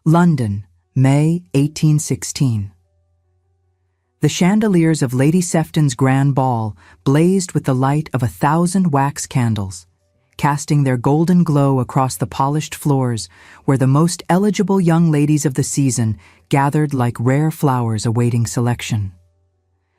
London, May 1816. The chandeliers of Lady Sefton's grand ball blazed with the light of 1,000 wax candles, casting their golden glow across the polished floors where the most eligible young ladies of the season gathered like rare flowers awaiting selection.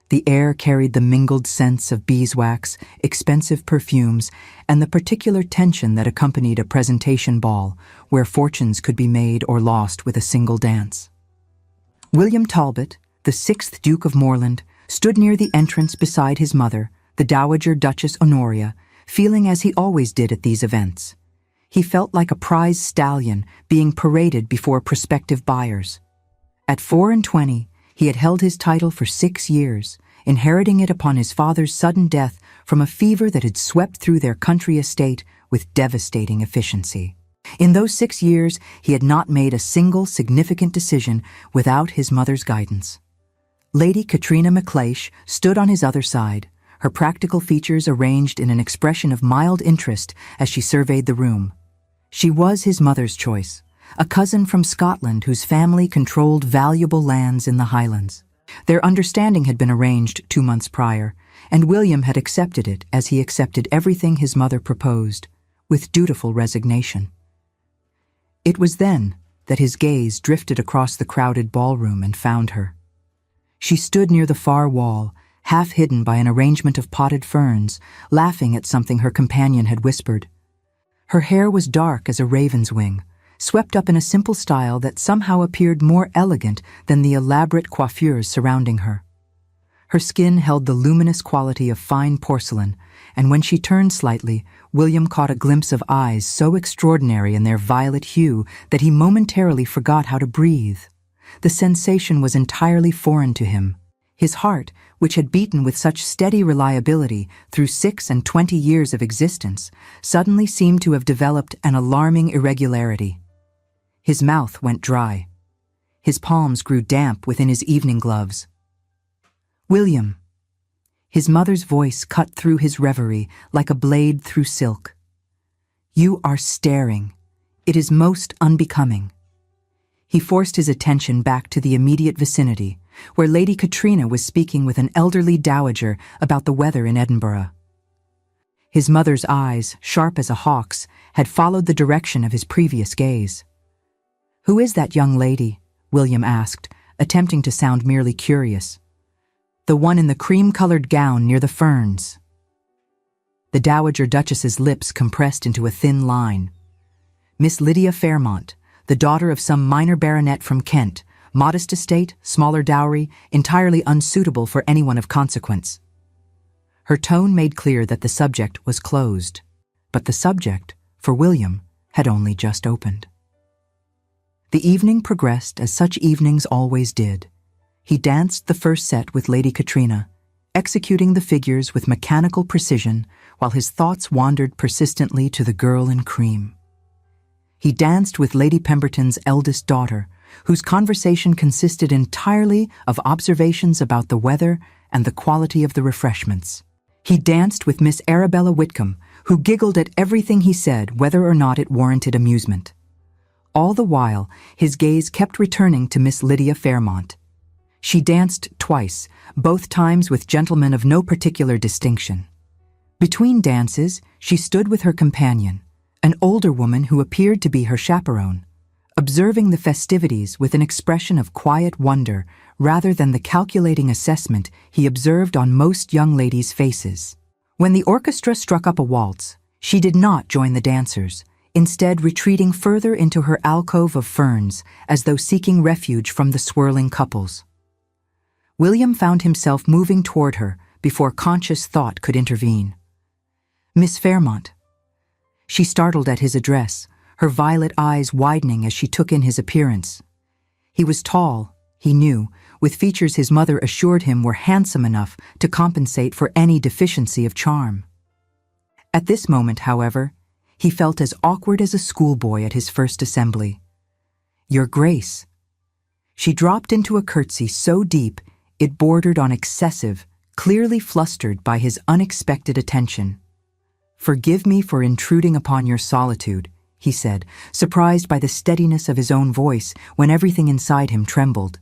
The air carried the mingled scents of beeswax, expensive perfumes, and the particular tension that accompanied a presentation ball where fortunes could be made or lost with a single dance. William Talbot, the 6th Duke of Morland, stood near the entrance beside his mother, the Dowager Duchess Honoria, feeling as he always did at these events. He felt like a prize stallion being paraded before prospective buyers. At 24, he had held his title for 6 years, inheriting it upon his father's sudden death from a fever that had swept through their country estate with devastating efficiency. In those 6 years, he had not made a single significant decision without his mother's guidance. Lady Katrina MacLeish stood on his other side, her practical features arranged in an expression of mild interest as she surveyed the room. She was his mother's choice, a cousin from Scotland whose family controlled valuable lands in the Highlands. Their understanding had been arranged 2 months prior, and William had accepted it as he accepted everything his mother proposed, with dutiful resignation. It was then that his gaze drifted across the crowded ballroom and found her. She stood near the far wall, half hidden by an arrangement of potted ferns, laughing at something her companion had whispered. Her hair was dark as a raven's wing, swept up in a simple style that somehow appeared more elegant than the elaborate coiffures surrounding her. Her skin held the luminous quality of fine porcelain, and when she turned slightly, William caught a glimpse of eyes so extraordinary in their violet hue that he momentarily forgot how to breathe. The sensation was entirely foreign to him. His heart, which had beaten with such steady reliability through 26 years of existence, suddenly seemed to have developed an alarming irregularity. His mouth went dry. His palms grew damp within his evening gloves. "William." His mother's voice cut through his reverie like a blade through silk. "You are staring. It is most unbecoming." He forced his attention back to the immediate vicinity, where Lady Katrina was speaking with an elderly dowager about the weather in Edinburgh. His mother's eyes, sharp as a hawk's, had followed the direction of his previous gaze. "Who is that young lady?" William asked, attempting to sound merely curious. "The one in the cream-colored gown near the ferns." The Dowager Duchess's lips compressed into a thin line. "Miss Lydia Fairmont, the daughter of some minor baronet from Kent, modest estate, smaller dowry, entirely unsuitable for anyone of consequence." Her tone made clear that the subject was closed, but the subject, for William, had only just opened. The evening progressed as such evenings always did. He danced the first set with Lady Katrina, executing the figures with mechanical precision while his thoughts wandered persistently to the girl in cream. He danced with Lady Pemberton's eldest daughter, whose conversation consisted entirely of observations about the weather and the quality of the refreshments. He danced with Miss Arabella Whitcomb, who giggled at everything he said, whether or not it warranted amusement. All the while, his gaze kept returning to Miss Lydia Fairmont. She danced twice, both times with gentlemen of no particular distinction. Between dances, she stood with her companion, an older woman who appeared to be her chaperone, observing the festivities with an expression of quiet wonder rather than the calculating assessment he observed on most young ladies' faces. When the orchestra struck up a waltz, she did not join the dancers, instead retreating further into her alcove of ferns as though seeking refuge from the swirling couples. William found himself moving toward her before conscious thought could intervene. "Miss Fairmont." She startled at his address, her violet eyes widening as she took in his appearance. He was tall, he knew, with features his mother assured him were handsome enough to compensate for any deficiency of charm. At this moment, however, he felt as awkward as a schoolboy at his first assembly. "Your Grace." She dropped into a curtsy so deep it bordered on excessive, clearly flustered by his unexpected attention. "Forgive me for intruding upon your solitude," he said, surprised by the steadiness of his own voice when everything inside him trembled.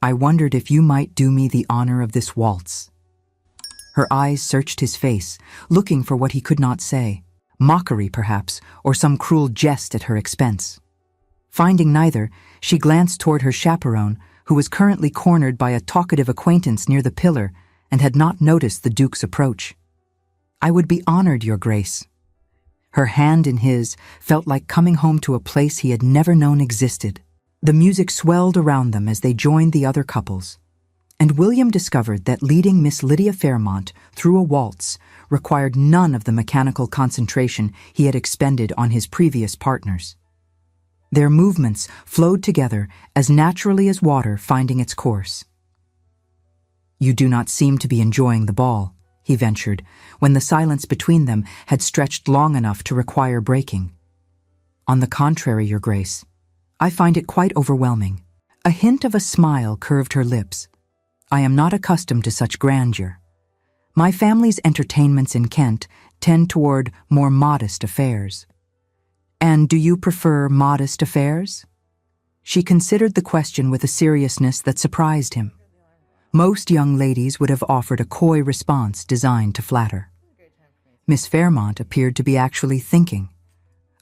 "I wondered if you might do me the honor of this waltz." Her eyes searched his face, looking for what he could not say. Mockery, perhaps, or some cruel jest at her expense. Finding neither, she glanced toward her chaperone, who was currently cornered by a talkative acquaintance near the pillar and had not noticed the Duke's approach. "I would be honored, Your Grace." Her hand in his felt like coming home to a place he had never known existed. The music swelled around them as they joined the other couples, and William discovered that leading Miss Lydia Fairmont through a waltz required none of the mechanical concentration he had expended on his previous partners. Their movements flowed together as naturally as water finding its course. "You do not seem to be enjoying the ball," he ventured, when the silence between them had stretched long enough to require breaking. "On the contrary, Your Grace, I find it quite overwhelming." A hint of a smile curved her lips. "I am not accustomed to such grandeur. My family's entertainments in Kent tend toward more modest affairs." "And do you prefer modest affairs?" She considered the question with a seriousness that surprised him. Most young ladies would have offered a coy response designed to flatter. Miss Fairmont appeared to be actually thinking.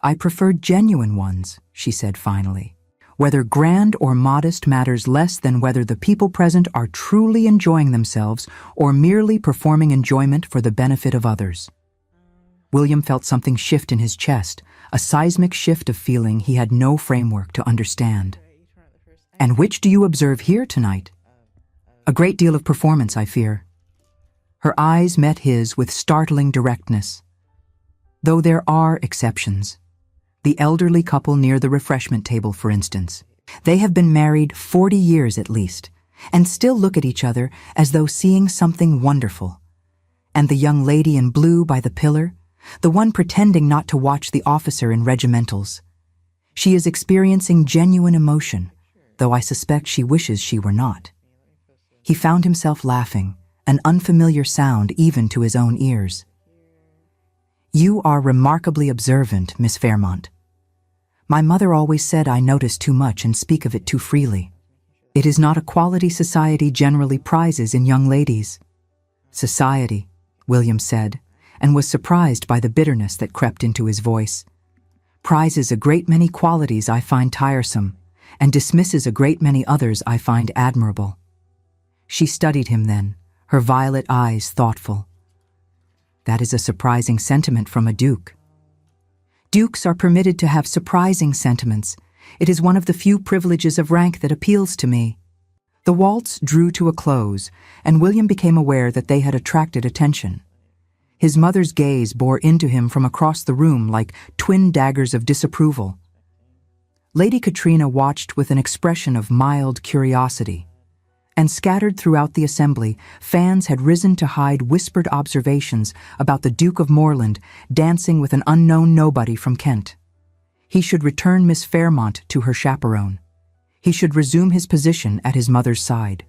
"I prefer genuine ones," she said finally. "Whether grand or modest matters less than whether the people present are truly enjoying themselves or merely performing enjoyment for the benefit of others." William felt something shift in his chest, a seismic shift of feeling he had no framework to understand. "And which do you observe here tonight?" "A great deal of performance, I fear." Her eyes met his with startling directness. "Though there are exceptions. The elderly couple near the refreshment table, for instance. They have been married 40 years at least, and still look at each other as though seeing something wonderful. And the young lady in blue by the pillar, the one pretending not to watch the officer in regimentals. She is experiencing genuine emotion, though I suspect she wishes she were not." He found himself laughing, an unfamiliar sound even to his own ears. "You are remarkably observant, Miss Fairmont. My mother always said I notice too much and speak of it too freely. It is not a quality society generally prizes in young ladies." "Society," William said, and was surprised by the bitterness that crept into his voice. "Prizes a great many qualities I find tiresome, and dismisses a great many others I find admirable." She studied him then, her violet eyes thoughtful. "That is a surprising sentiment from a duke." "Dukes are permitted to have surprising sentiments. It is one of the few privileges of rank that appeals to me." The waltz drew to a close, and William became aware that they had attracted attention. His mother's gaze bore into him from across the room like twin daggers of disapproval. Lady Katrina watched with an expression of mild curiosity, and scattered throughout the assembly, fans had risen to hide whispered observations about the Duke of Moreland dancing with an unknown nobody from Kent. He should return Miss Fairmont to her chaperone. He should resume his position at his mother's side.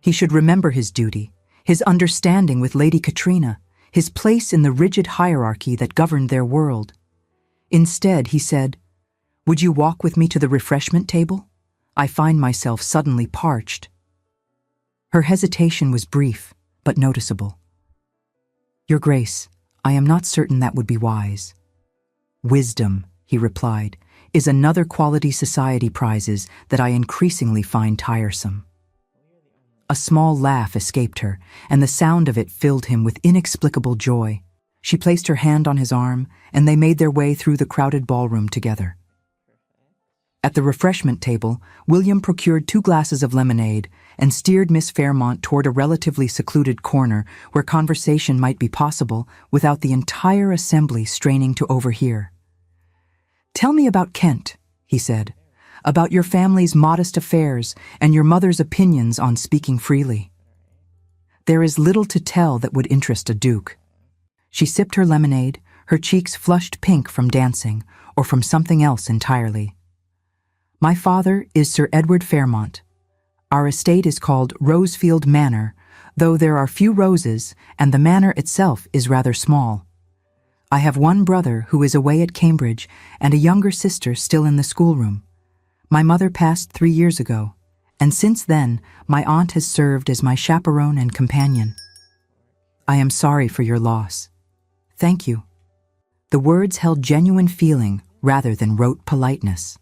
He should remember his duty, his understanding with Lady Katrina, his place in the rigid hierarchy that governed their world. Instead, he said, "Would you walk with me to the refreshment table? I find myself suddenly parched." Her hesitation was brief, but noticeable. "Your Grace, I am not certain that would be wise." "Wisdom," he replied, "is another quality society prizes that I increasingly find tiresome." A small laugh escaped her, and the sound of it filled him with inexplicable joy. She placed her hand on his arm, and they made their way through the crowded ballroom together. At the refreshment table, William procured 2 glasses of lemonade and steered Miss Fairmont toward a relatively secluded corner where conversation might be possible without the entire assembly straining to overhear. "Tell me about Kent," he said, "about your family's modest affairs and your mother's opinions on speaking freely." "There is little to tell that would interest a duke." She sipped her lemonade, her cheeks flushed pink from dancing or from something else entirely. "My father is Sir Edward Fairmont. Our estate is called Rosefield Manor, though there are few roses and the manor itself is rather small. I have one brother who is away at Cambridge and a younger sister still in the schoolroom. My mother passed 3 years ago, and since then, my aunt has served as my chaperone and companion. I am sorry for your loss. Thank you." The words held genuine feeling rather than rote politeness.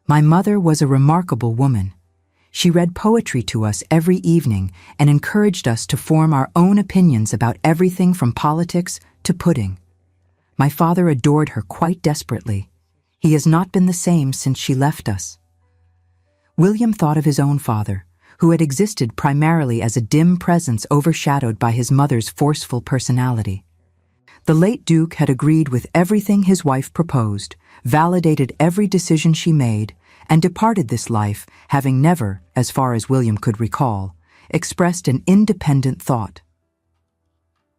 My mother was a remarkable woman. She read poetry to us every evening and encouraged us to form our own opinions about everything from politics to pudding. My father adored her quite desperately. He has not been the same since she left us. William thought of his own father, who had existed primarily as a dim presence overshadowed by his mother's forceful personality. The late Duke had agreed with everything his wife proposed, validated every decision she made, and departed this life, having never, as far as William could recall, expressed an independent thought.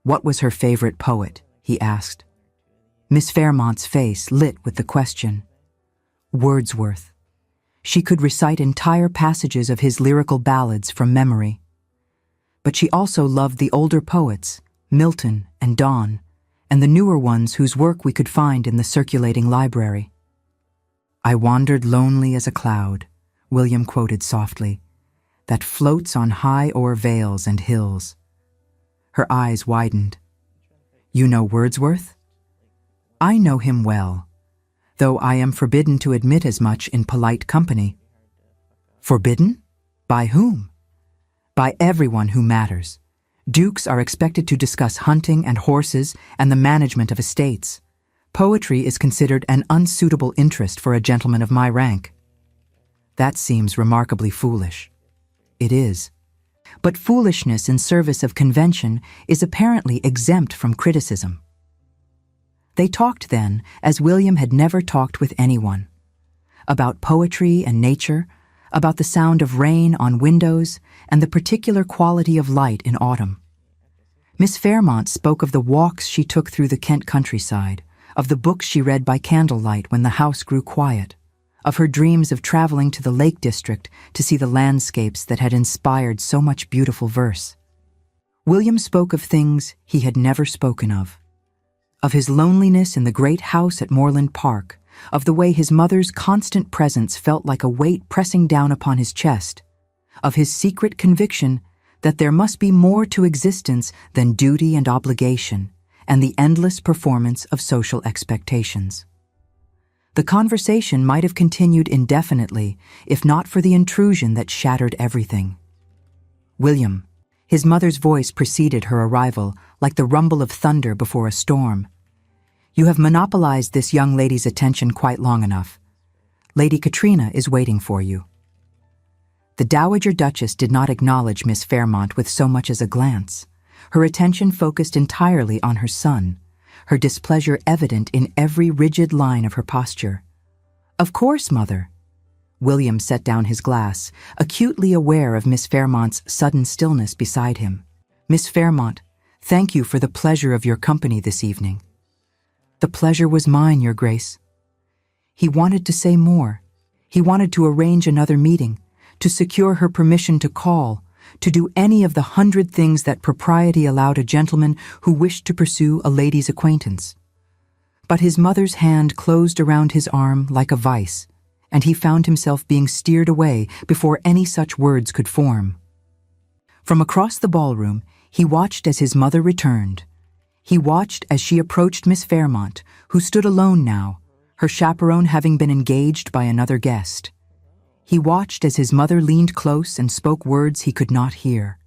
"What was her favorite poet?" he asked. Miss Fairmont's face lit with the question. Wordsworth. She could recite entire passages of his lyrical ballads from memory. But she also loved the older poets, Milton and Donne, and the newer ones whose work we could find in the circulating library. "I wandered lonely as a cloud," William quoted softly, "that floats on high o'er vales and hills." Her eyes widened. "You know Wordsworth?" "I know him well, though I am forbidden to admit as much in polite company." "Forbidden? By whom?" "By everyone who matters. Dukes are expected to discuss hunting and horses and the management of estates. Poetry is considered an unsuitable interest for a gentleman of my rank." "That seems remarkably foolish." "It is. But foolishness in service of convention is apparently exempt from criticism." They talked then as William had never talked with anyone. About poetry and nature, about the sound of rain on windows, and the particular quality of light in autumn. Miss Fairmont spoke of the walks she took through the Kent countryside, of the books she read by candlelight when the house grew quiet, of her dreams of traveling to the Lake District to see the landscapes that had inspired so much beautiful verse. William spoke of things he had never spoken of his loneliness in the great house at Moorland Park, of the way his mother's constant presence felt like a weight pressing down upon his chest, of his secret conviction that there must be more to existence than duty and obligation, and the endless performance of social expectations. The conversation might have continued indefinitely if not for the intrusion that shattered everything. "William," his mother's voice preceded her arrival like the rumble of thunder before a storm. "You have monopolized this young lady's attention quite long enough. Lady Katrina is waiting for you." The Dowager Duchess did not acknowledge Miss Fairmont with so much as a glance. Her attention focused entirely on her son, her displeasure evident in every rigid line of her posture. "Of course, Mother." William set down his glass, acutely aware of Miss Fairmont's sudden stillness beside him. "Miss Fairmont, thank you for the pleasure of your company this evening." "The pleasure was mine, Your Grace." He wanted to say more. He wanted to arrange another meeting, to secure her permission to call, to do any of the 100 things that propriety allowed a gentleman who wished to pursue a lady's acquaintance. But his mother's hand closed around his arm like a vice, and he found himself being steered away before any such words could form. From across the ballroom, he watched as his mother returned. He watched as she approached Miss Fairmont, who stood alone now, her chaperone having been engaged by another guest. He watched as his mother leaned close and spoke words he could not hear.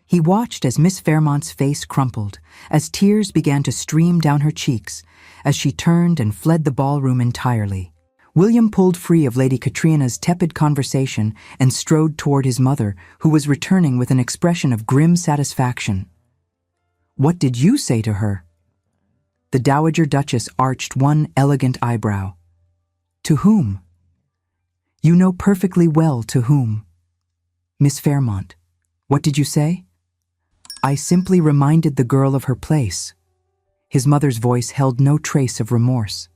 He watched as Miss Fairmont's face crumpled, as tears began to stream down her cheeks, as she turned and fled the ballroom entirely. William pulled free of Lady Katrina's tepid conversation and strode toward his mother, who was returning with an expression of grim satisfaction. "What did you say to her?" The Dowager Duchess arched one elegant eyebrow. "To whom?" "You know perfectly well to whom." "Miss Fairmont, what did you say?" "I simply reminded the girl of her place." His mother's voice held no trace of remorse.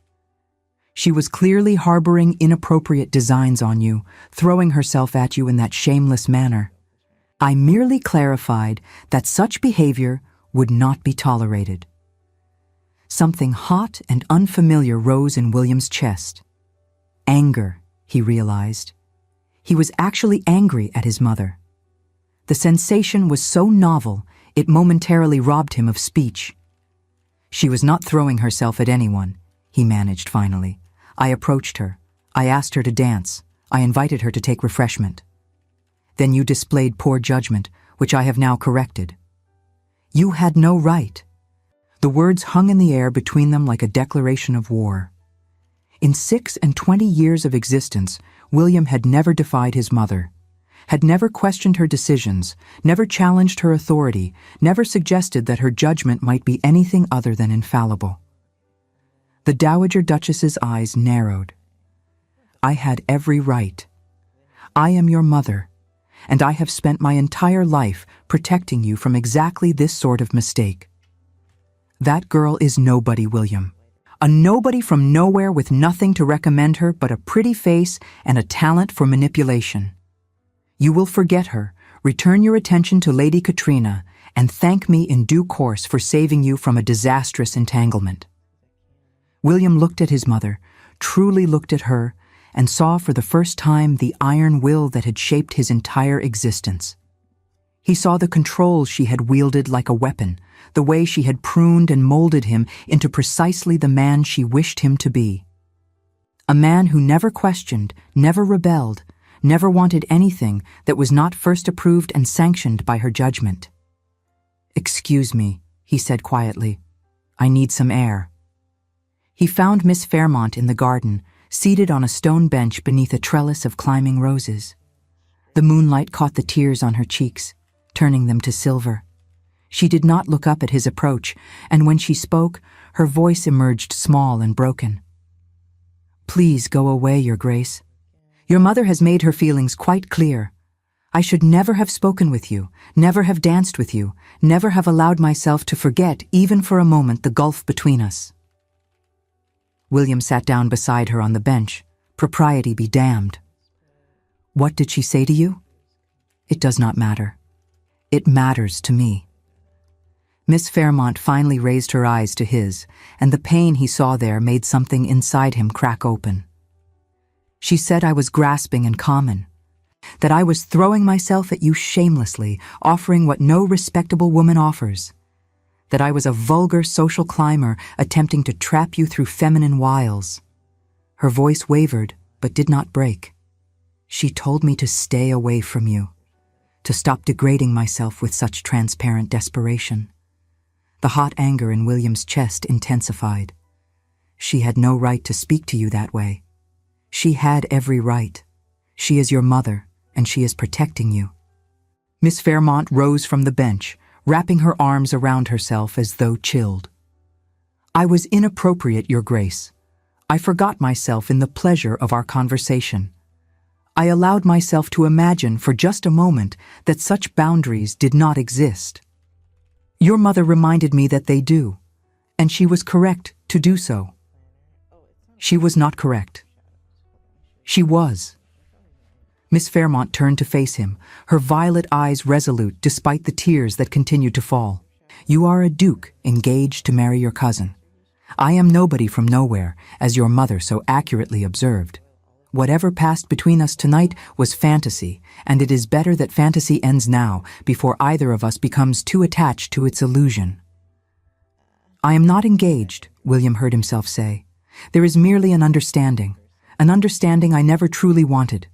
"She was clearly harboring inappropriate designs on you, throwing herself at you in that shameless manner. I merely clarified that such behavior would not be tolerated." Something hot and unfamiliar rose in William's chest. Anger, he realized. He was actually angry at his mother. The sensation was so novel, it momentarily robbed him of speech. She was not throwing herself at anyone, he managed finally. I approached her. I asked her to dance. I invited her to take refreshment. Then you displayed poor judgment, which I have now corrected. You had no right. The words hung in the air between them like a declaration of war. In 26 years of existence, William had never defied his mother, had never questioned her decisions, never challenged her authority, never suggested that her judgment might be anything other than infallible. The Dowager Duchess's eyes narrowed. I had every right. I am your mother, and I have spent my entire life protecting you from exactly this sort of mistake. That girl is nobody, William. A nobody from nowhere with nothing to recommend her but a pretty face and a talent for manipulation. You will forget her, return your attention to Lady Katrina, and thank me in due course for saving you from a disastrous entanglement. William looked at his mother, truly looked at her, and saw for the first time the iron will that had shaped his entire existence. He saw the control she had wielded like a weapon, the way she had pruned and molded him into precisely the man she wished him to be. A man who never questioned, never rebelled, never wanted anything that was not first approved and sanctioned by her judgment. "Excuse me," he said quietly. "I need some air." He found Miss Fairmont in the garden, seated on a stone bench beneath a trellis of climbing roses. The moonlight caught the tears on her cheeks, turning them to silver. She did not look up at his approach, and when she spoke, her voice emerged small and broken. "Please go away, Your Grace. Your mother has made her feelings quite clear. I should never have spoken with you, never have danced with you, never have allowed myself to forget, even for a moment, the gulf between us." William sat down beside her on the bench. Propriety be damned. "What did she say to you?" "It does not matter. It matters to me." Miss Fairmont finally raised her eyes to his, and the pain he saw there made something inside him crack open. "She said I was grasping and common, that I was throwing myself at you shamelessly, offering what no respectable woman offers, that I was a vulgar social climber attempting to trap you through feminine wiles." Her voice wavered, but did not break. "She told me to stay away from you, to stop degrading myself with such transparent desperation." The hot anger in William's chest intensified. "She had no right to speak to you that way. She had every right. She is your mother, and she is protecting you." Miss Fairmont rose from the bench, wrapping her arms around herself as though chilled. "I was inappropriate, Your Grace. I forgot myself in the pleasure of our conversation. I allowed myself to imagine for just a moment that such boundaries did not exist. Your mother reminded me that they do, and she was correct to do so." She was not correct. She was. Miss Fairmont turned to face him, her violet eyes resolute despite the tears that continued to fall. "You are a duke engaged to marry your cousin. I am nobody from nowhere, as your mother so accurately observed. Whatever passed between us tonight was fantasy, and it is better that fantasy ends now, before either of us becomes too attached to its illusion." "I am not engaged," William heard himself say. "There is merely an understanding I never truly wanted."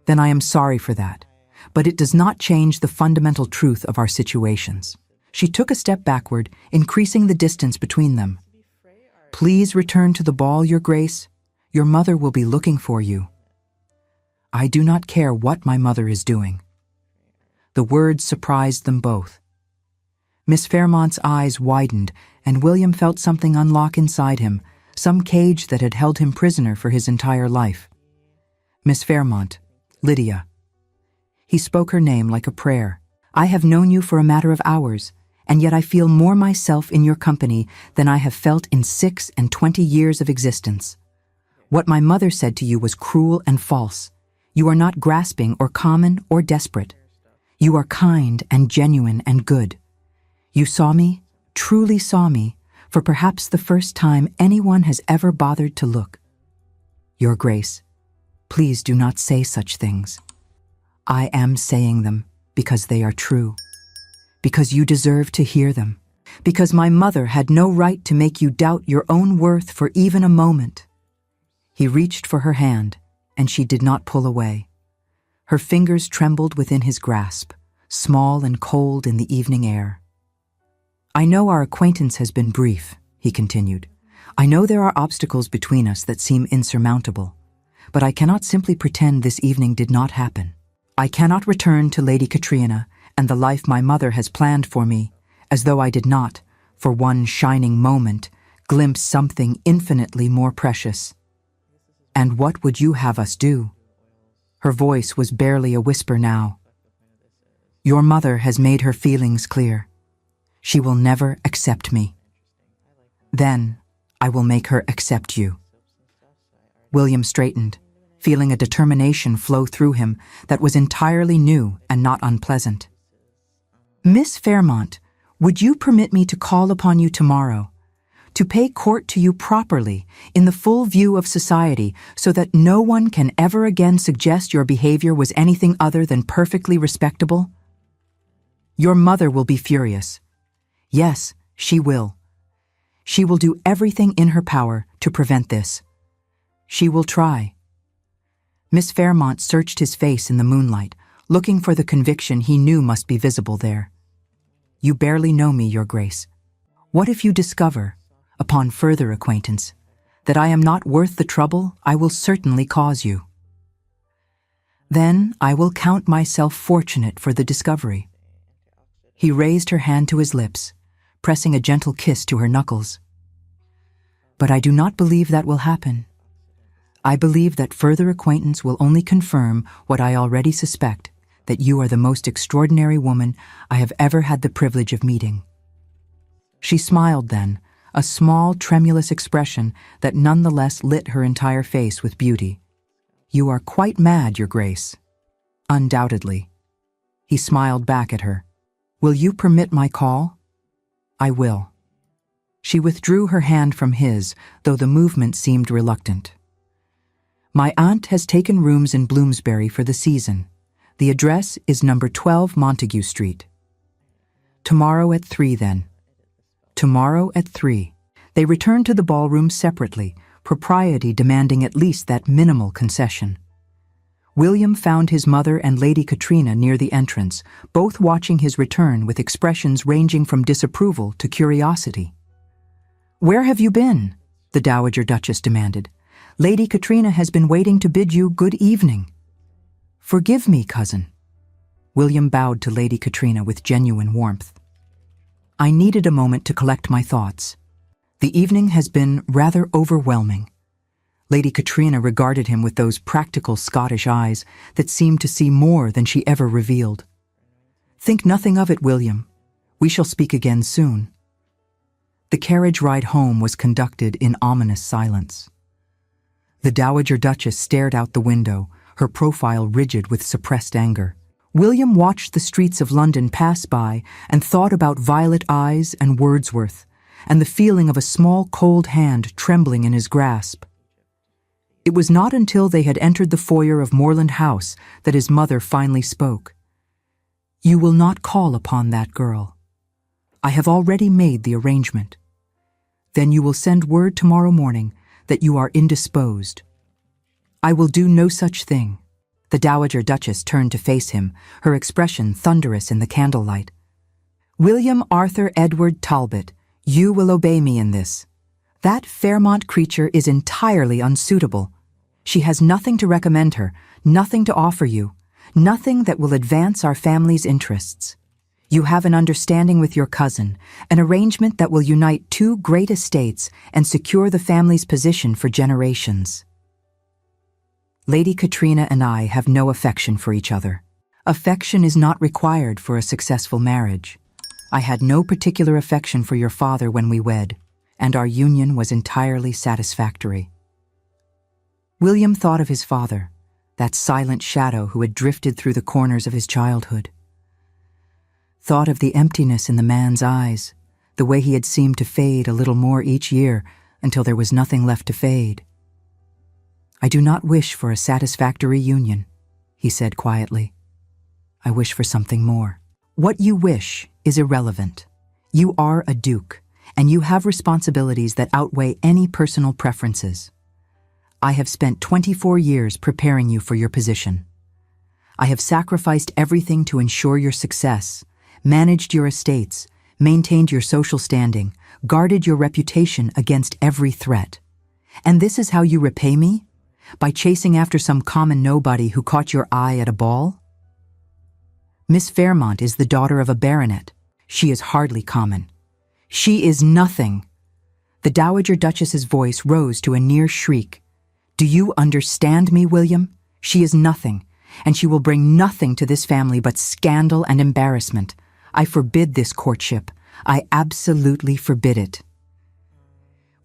"Then I am sorry for that, but it does not change the fundamental truth of our situations." She took a step backward, increasing the distance between them. "Please return to the ball, Your Grace. Your mother will be looking for you." "I do not care what my mother is doing." The words surprised them both. Miss Fairmont's eyes widened, and William felt something unlock inside him, some cage that had held him prisoner for his entire life. "Miss Fairmont, Lydia." He spoke her name like a prayer. "I have known you for a matter of hours, and yet I feel more myself in your company than I have felt in 26 years of existence. What my mother said to you was cruel and false. You are not grasping or common or desperate. You are kind and genuine and good. You saw me, truly saw me, for perhaps the first time anyone has ever bothered to look. Your Grace, please do not say such things. I am saying them because they are true, because you deserve to hear them, because my mother had no right to make you doubt your own worth for even a moment. He reached for her hand, and she did not pull away. Her fingers trembled within his grasp, small and cold in the evening air. I know our acquaintance has been brief, he continued. I know there are obstacles between us that seem insurmountable, but I cannot simply pretend this evening did not happen. I cannot return to Lady Katrina and the life my mother has planned for me, as though I did not, for one shining moment, glimpse something infinitely more precious. And what would you have us do? Her voice was barely a whisper now. Your mother has made her feelings clear. She will never accept me. Then I will make her accept you. William straightened, feeling a determination flow through him that was entirely new and not unpleasant. Miss Fairmont, would you permit me to call upon you tomorrow, to pay court to you properly in the full view of society so that no one can ever again suggest your behavior was anything other than perfectly respectable? Your mother will be furious. Yes, she will. She will do everything in her power to prevent this. She will try. Miss Fairmont searched his face in the moonlight, looking for the conviction he knew must be visible there. You barely know me, Your Grace. What if you discover, upon further acquaintance, that I am not worth the trouble I will certainly cause you? Then I will count myself fortunate for the discovery. He raised her hand to his lips, pressing a gentle kiss to her knuckles. But I do not believe that will happen. I believe that further acquaintance will only confirm what I already suspect, that you are the most extraordinary woman I have ever had the privilege of meeting. She smiled then, a small, tremulous expression that nonetheless lit her entire face with beauty. You are quite mad, Your Grace. Undoubtedly. He smiled back at her. Will you permit my call? I will. She withdrew her hand from his, though the movement seemed reluctant. My aunt has taken rooms in Bloomsbury for the season. The address is number 12 Montague Street. Tomorrow at 3, then. Tomorrow at 3. They returned to the ballroom separately, propriety demanding at least that minimal concession. William found his mother and Lady Katrina near the entrance, both watching his return with expressions ranging from disapproval to curiosity. Where have you been? The Dowager Duchess demanded. Lady Katrina has been waiting to bid you good evening. Forgive me, cousin. William bowed to Lady Katrina with genuine warmth. I needed a moment to collect my thoughts. The evening has been rather overwhelming. Lady Katrina regarded him with those practical Scottish eyes that seemed to see more than she ever revealed. Think nothing of it, William. We shall speak again soon. The carriage ride home was conducted in ominous silence. The Dowager Duchess stared out the window, her profile rigid with suppressed anger. William watched the streets of London pass by and thought about violet eyes and Wordsworth, and the feeling of a small cold hand trembling in his grasp. It was not until they had entered the foyer of Moorland House that his mother finally spoke. You will not call upon that girl. I have already made the arrangement. Then you will send word tomorrow morning that you are indisposed. I will do no such thing. The Dowager Duchess turned to face him, her expression thunderous in the candlelight. William Arthur Edward Talbot, you will obey me in this. That Fairmont creature is entirely unsuitable. She has nothing to recommend her, nothing to offer you, nothing that will advance our family's interests. You have an understanding with your cousin, an arrangement that will unite two great estates and secure the family's position for generations. Lady Katrina and I have no affection for each other. Affection is not required for a successful marriage. I had no particular affection for your father when we wed, and our union was entirely satisfactory. William thought of his father, that silent shadow who had drifted through the corners of his childhood. Thought of the emptiness in the man's eyes, the way he had seemed to fade a little more each year until there was nothing left to fade. "I do not wish for a satisfactory union," he said quietly. "I wish for something more. What you wish is irrelevant. You are a duke, and you have responsibilities that outweigh any personal preferences. I have spent 24 years preparing you for your position. I have sacrificed everything to ensure your success, managed your estates, maintained your social standing, guarded your reputation against every threat. And this is how you repay me? By chasing after some common nobody who caught your eye at a ball? Miss Fairmont is the daughter of a baronet. She is hardly common. She is nothing." The Dowager Duchess's voice rose to a near shriek. "Do you understand me, William? She is nothing, and she will bring nothing to this family but scandal and embarrassment. I forbid this courtship. I absolutely forbid it."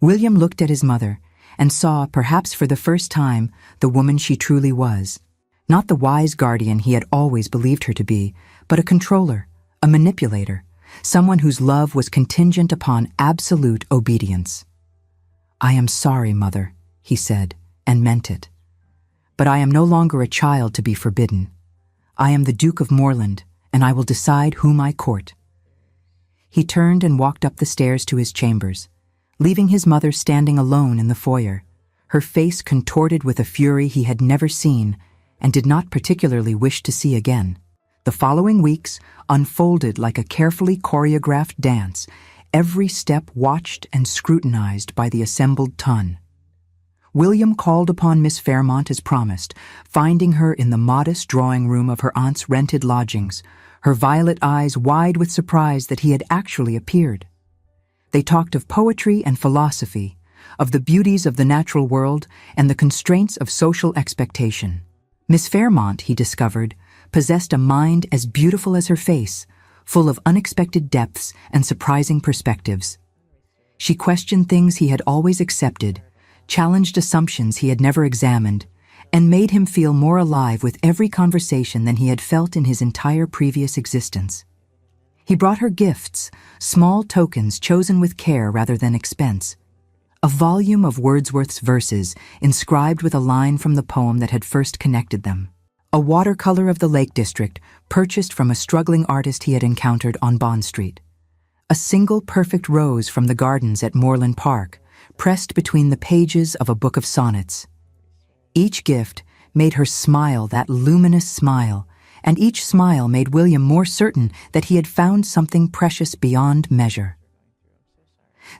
William looked at his mother and saw, perhaps for the first time, the woman she truly was. Not the wise guardian he had always believed her to be, but a controller, a manipulator, someone whose love was contingent upon absolute obedience. "I am sorry, Mother," he said, and meant it. "But I am no longer a child to be forbidden. I am the Duke of Moreland, and I will decide whom I court." He turned and walked up the stairs to his chambers, leaving his mother standing alone in the foyer, her face contorted with a fury he had never seen and did not particularly wish to see again. The following weeks unfolded like a carefully choreographed dance, every step watched and scrutinized by the assembled ton. William called upon Miss Fairmont as promised, finding her in the modest drawing-room of her aunt's rented lodgings, her violet eyes wide with surprise that he had actually appeared. They talked of poetry and philosophy, of the beauties of the natural world and the constraints of social expectation. Miss Fairmont, he discovered, possessed a mind as beautiful as her face, full of unexpected depths and surprising perspectives. She questioned things he had always accepted, challenged assumptions he had never examined, and made him feel more alive with every conversation than he had felt in his entire previous existence. He brought her gifts, small tokens chosen with care rather than expense. A volume of Wordsworth's verses inscribed with a line from the poem that had first connected them. A watercolor of the Lake District purchased from a struggling artist he had encountered on Bond Street. A single perfect rose from the gardens at Moreland Park, pressed between the pages of a book of sonnets. Each gift made her smile that luminous smile, and each smile made William more certain that he had found something precious beyond measure.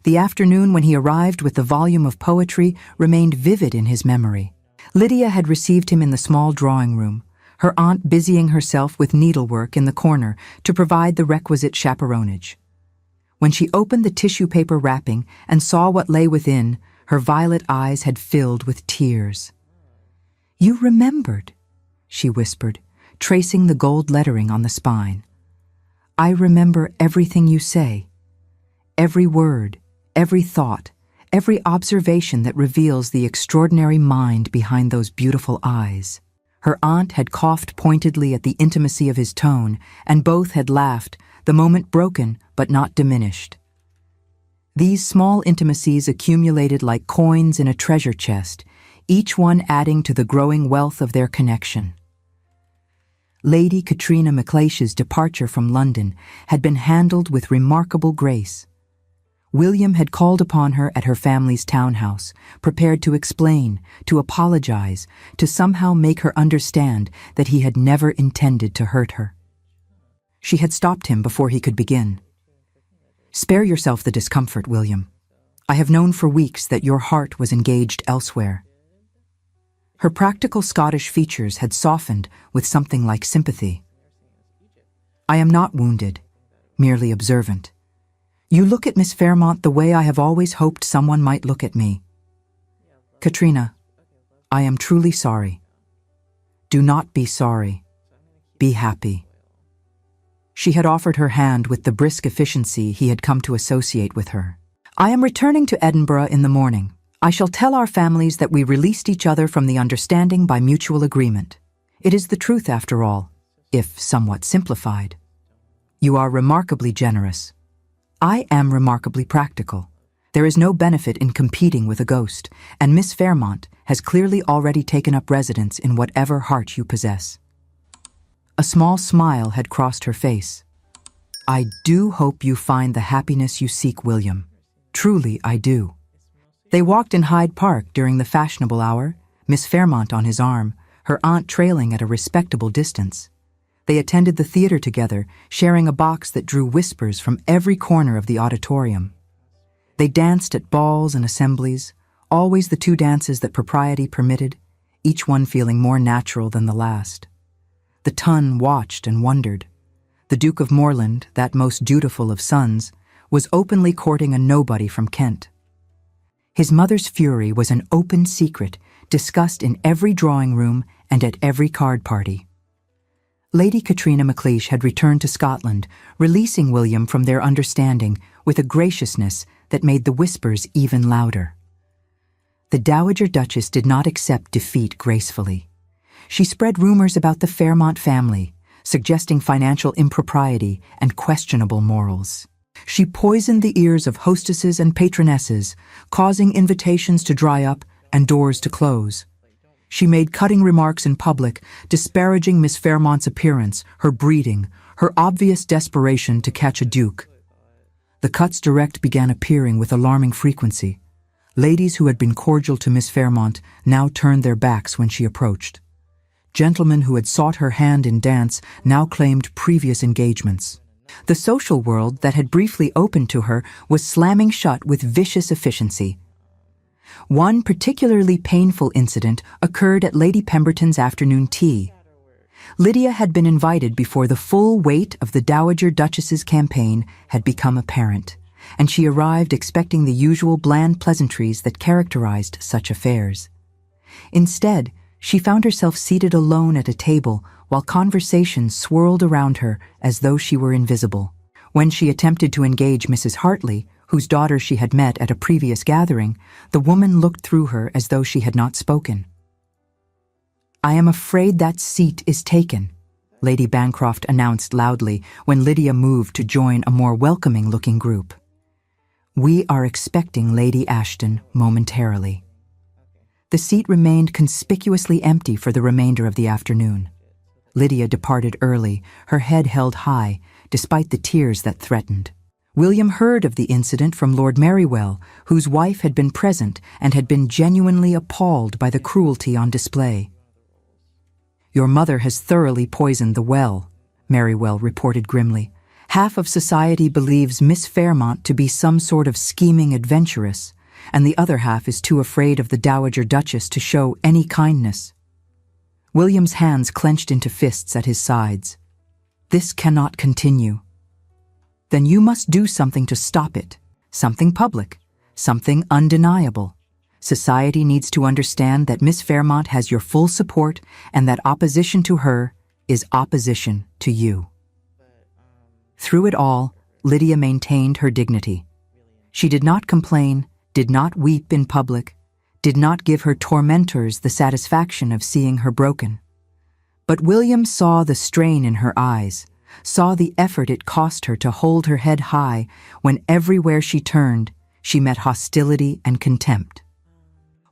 The afternoon when he arrived with the volume of poetry remained vivid in his memory. Lydia had received him in the small drawing-room, her aunt busying herself with needlework in the corner to provide the requisite chaperonage. When she opened the tissue paper wrapping and saw what lay within, her violet eyes had filled with tears. "You remembered," she whispered, tracing the gold lettering on the spine. "I remember everything you say. Every word, every thought, every observation that reveals the extraordinary mind behind those beautiful eyes." Her aunt had coughed pointedly at the intimacy of his tone, and both had laughed, the moment broken but not diminished. These small intimacies accumulated like coins in a treasure chest, each one adding to the growing wealth of their connection. Lady Katrina MacLeish's departure from London had been handled with remarkable grace. William had called upon her at her family's townhouse, prepared to explain, to apologize, to somehow make her understand that he had never intended to hurt her. She had stopped him before he could begin. "Spare yourself the discomfort, William. I have known for weeks that your heart was engaged elsewhere." Her practical Scottish features had softened with something like sympathy. "I am not wounded, merely observant. You look at Miss Fairmont the way I have always hoped someone might look at me. Katrina, I am truly sorry. Do not be sorry. Be happy." She had offered her hand with the brisk efficiency he had come to associate with her. "I am returning to Edinburgh in the morning. I shall tell our families that we released each other from the understanding by mutual agreement. It is the truth after all, if somewhat simplified. You are remarkably generous. I am remarkably practical. There is no benefit in competing with a ghost, and Miss Fairmont has clearly already taken up residence in whatever heart you possess." A small smile had crossed her face. "I do hope you find the happiness you seek, William. Truly, I do." They walked in Hyde Park during the fashionable hour, Miss Fairmont on his arm, her aunt trailing at a respectable distance. They attended the theater together, sharing a box that drew whispers from every corner of the auditorium. They danced at balls and assemblies, always the two dances that propriety permitted, each one feeling more natural than the last. The ton watched and wondered. The Duke of Moreland, that most dutiful of sons, was openly courting a nobody from Kent. His mother's fury was an open secret, discussed in every drawing room and at every card party. Lady Katrina MacLeish had returned to Scotland, releasing William from their understanding with a graciousness that made the whispers even louder. The Dowager Duchess did not accept defeat gracefully. She spread rumors about the Fairmont family, suggesting financial impropriety and questionable morals. She poisoned the ears of hostesses and patronesses, causing invitations to dry up and doors to close. She made cutting remarks in public, disparaging Miss Fairmont's appearance, her breeding, her obvious desperation to catch a duke. The cuts direct began appearing with alarming frequency. Ladies who had been cordial to Miss Fairmont now turned their backs when she approached. Gentlemen who had sought her hand in dance now claimed previous engagements. The social world that had briefly opened to her was slamming shut with vicious efficiency. One particularly painful incident occurred at Lady Pemberton's afternoon tea. Lydia had been invited before the full weight of the Dowager Duchess's campaign had become apparent, and she arrived expecting the usual bland pleasantries that characterized such affairs. Instead, she found herself seated alone at a table while conversation swirled around her as though she were invisible. When she attempted to engage Mrs. Hartley, whose daughter she had met at a previous gathering, the woman looked through her as though she had not spoken. "I am afraid that seat is taken," Lady Bancroft announced loudly when Lydia moved to join a more welcoming-looking group. "We are expecting Lady Ashton momentarily." The seat remained conspicuously empty for the remainder of the afternoon. Lydia departed early, her head held high, despite the tears that threatened. William heard of the incident from Lord Merrywell, whose wife had been present and had been genuinely appalled by the cruelty on display. "Your mother has thoroughly poisoned the well," Merrywell reported grimly. "Half of society believes Miss Fairmont to be some sort of scheming adventuress, and the other half is too afraid of the Dowager Duchess to show any kindness." William's hands clenched into fists at his sides. "This cannot continue." "Then you must do something to stop it. Something public. Something undeniable. Society needs to understand that Miss Fairmont has your full support and that opposition to her is opposition to you." Through it all, Lydia maintained her dignity. She did not complain, did not weep in public, did not give her tormentors the satisfaction of seeing her broken. But William saw the strain in her eyes, saw the effort it cost her to hold her head high when everywhere she turned, she met hostility and contempt.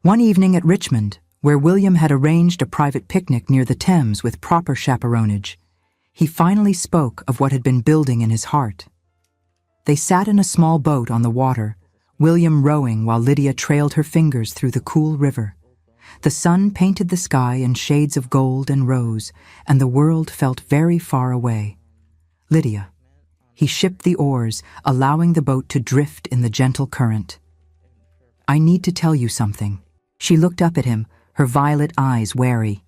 One evening at Richmond, where William had arranged a private picnic near the Thames with proper chaperonage, he finally spoke of what had been building in his heart. They sat in a small boat on the water, William rowing while Lydia trailed her fingers through the cool river. The sun painted the sky in shades of gold and rose, and the world felt very far away. "Lydia." He shipped the oars, allowing the boat to drift in the gentle current. "I need to tell you something." She looked up at him, her violet eyes wary.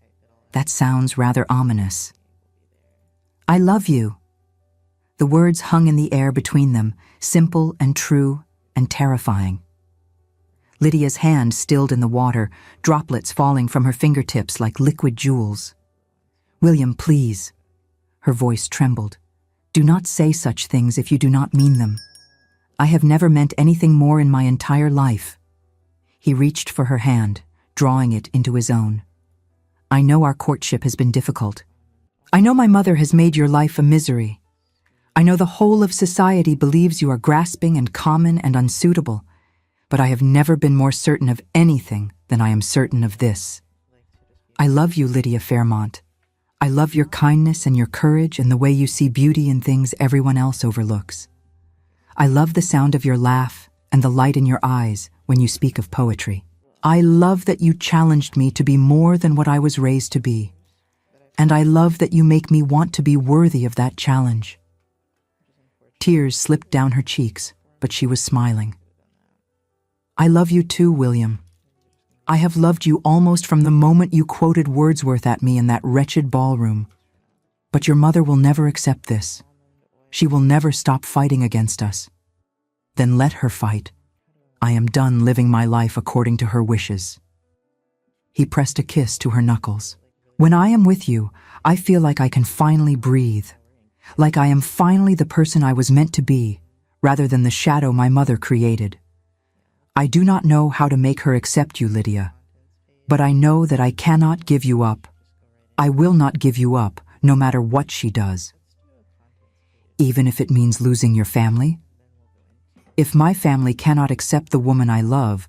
"That sounds rather ominous." "I love you." The words hung in the air between them, simple and true and terrifying. Lydia's hand stilled in the water, droplets falling from her fingertips like liquid jewels. "William, please." Her voice trembled. "Do not say such things if you do not mean them. I have never meant anything more in my entire life." He reached for her hand, drawing it into his own. "I know our courtship has been difficult. I know my mother has made your life a misery. I know the whole of society believes you are grasping and common and unsuitable, but I have never been more certain of anything than I am certain of this. I love you, Lydia Fairmont. I love your kindness and your courage and the way you see beauty in things everyone else overlooks. I love the sound of your laugh and the light in your eyes when you speak of poetry. I love that you challenged me to be more than what I was raised to be. And I love that you make me want to be worthy of that challenge. Tears slipped down her cheeks, but she was smiling. I love you too, William. I have loved you almost from the moment you quoted Wordsworth at me in that wretched ballroom. But your mother will never accept this. She will never stop fighting against us. Then let her fight. I am done living my life according to her wishes. He pressed a kiss to her knuckles. When I am with you, I feel like I can finally breathe. Like I am finally the person I was meant to be, rather than the shadow my mother created. I do not know how to make her accept you, Lydia, but I know that I cannot give you up. I will not give you up, no matter what she does. Even if it means losing your family? If my family cannot accept the woman I love,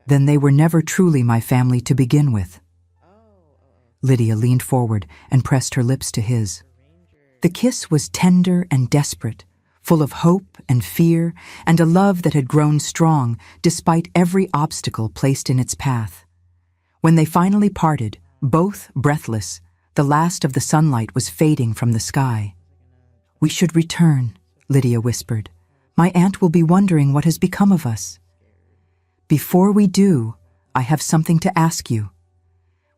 then they were never truly my family to begin with. Lydia leaned forward and pressed her lips to his. The kiss was tender and desperate, full of hope and fear and a love that had grown strong despite every obstacle placed in its path. When they finally parted, both breathless, the last of the sunlight was fading from the sky. "We should return," Lydia whispered. "My aunt will be wondering what has become of us." "Before we do, I have something to ask you."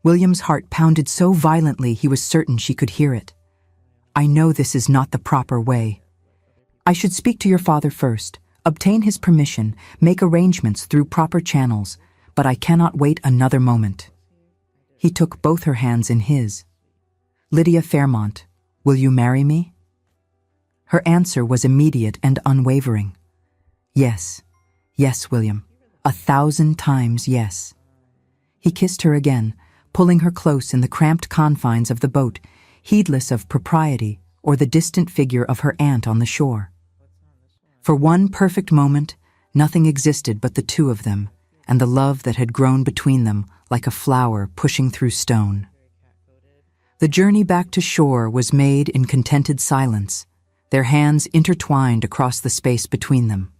William's heart pounded so violently he was certain she could hear it. "I know this is not the proper way. I should speak to your father first, obtain his permission, make arrangements through proper channels, but I cannot wait another moment." He took both her hands in his. "Lydia Fairmont, will you marry me?" Her answer was immediate and unwavering. "Yes, yes, William, 1,000 times yes." He kissed her again, pulling her close in the cramped confines of the boat, heedless of propriety or the distant figure of her aunt on the shore. For one perfect moment, nothing existed but the two of them, and the love that had grown between them like a flower pushing through stone. The journey back to shore was made in contented silence, their hands intertwined across the space between them.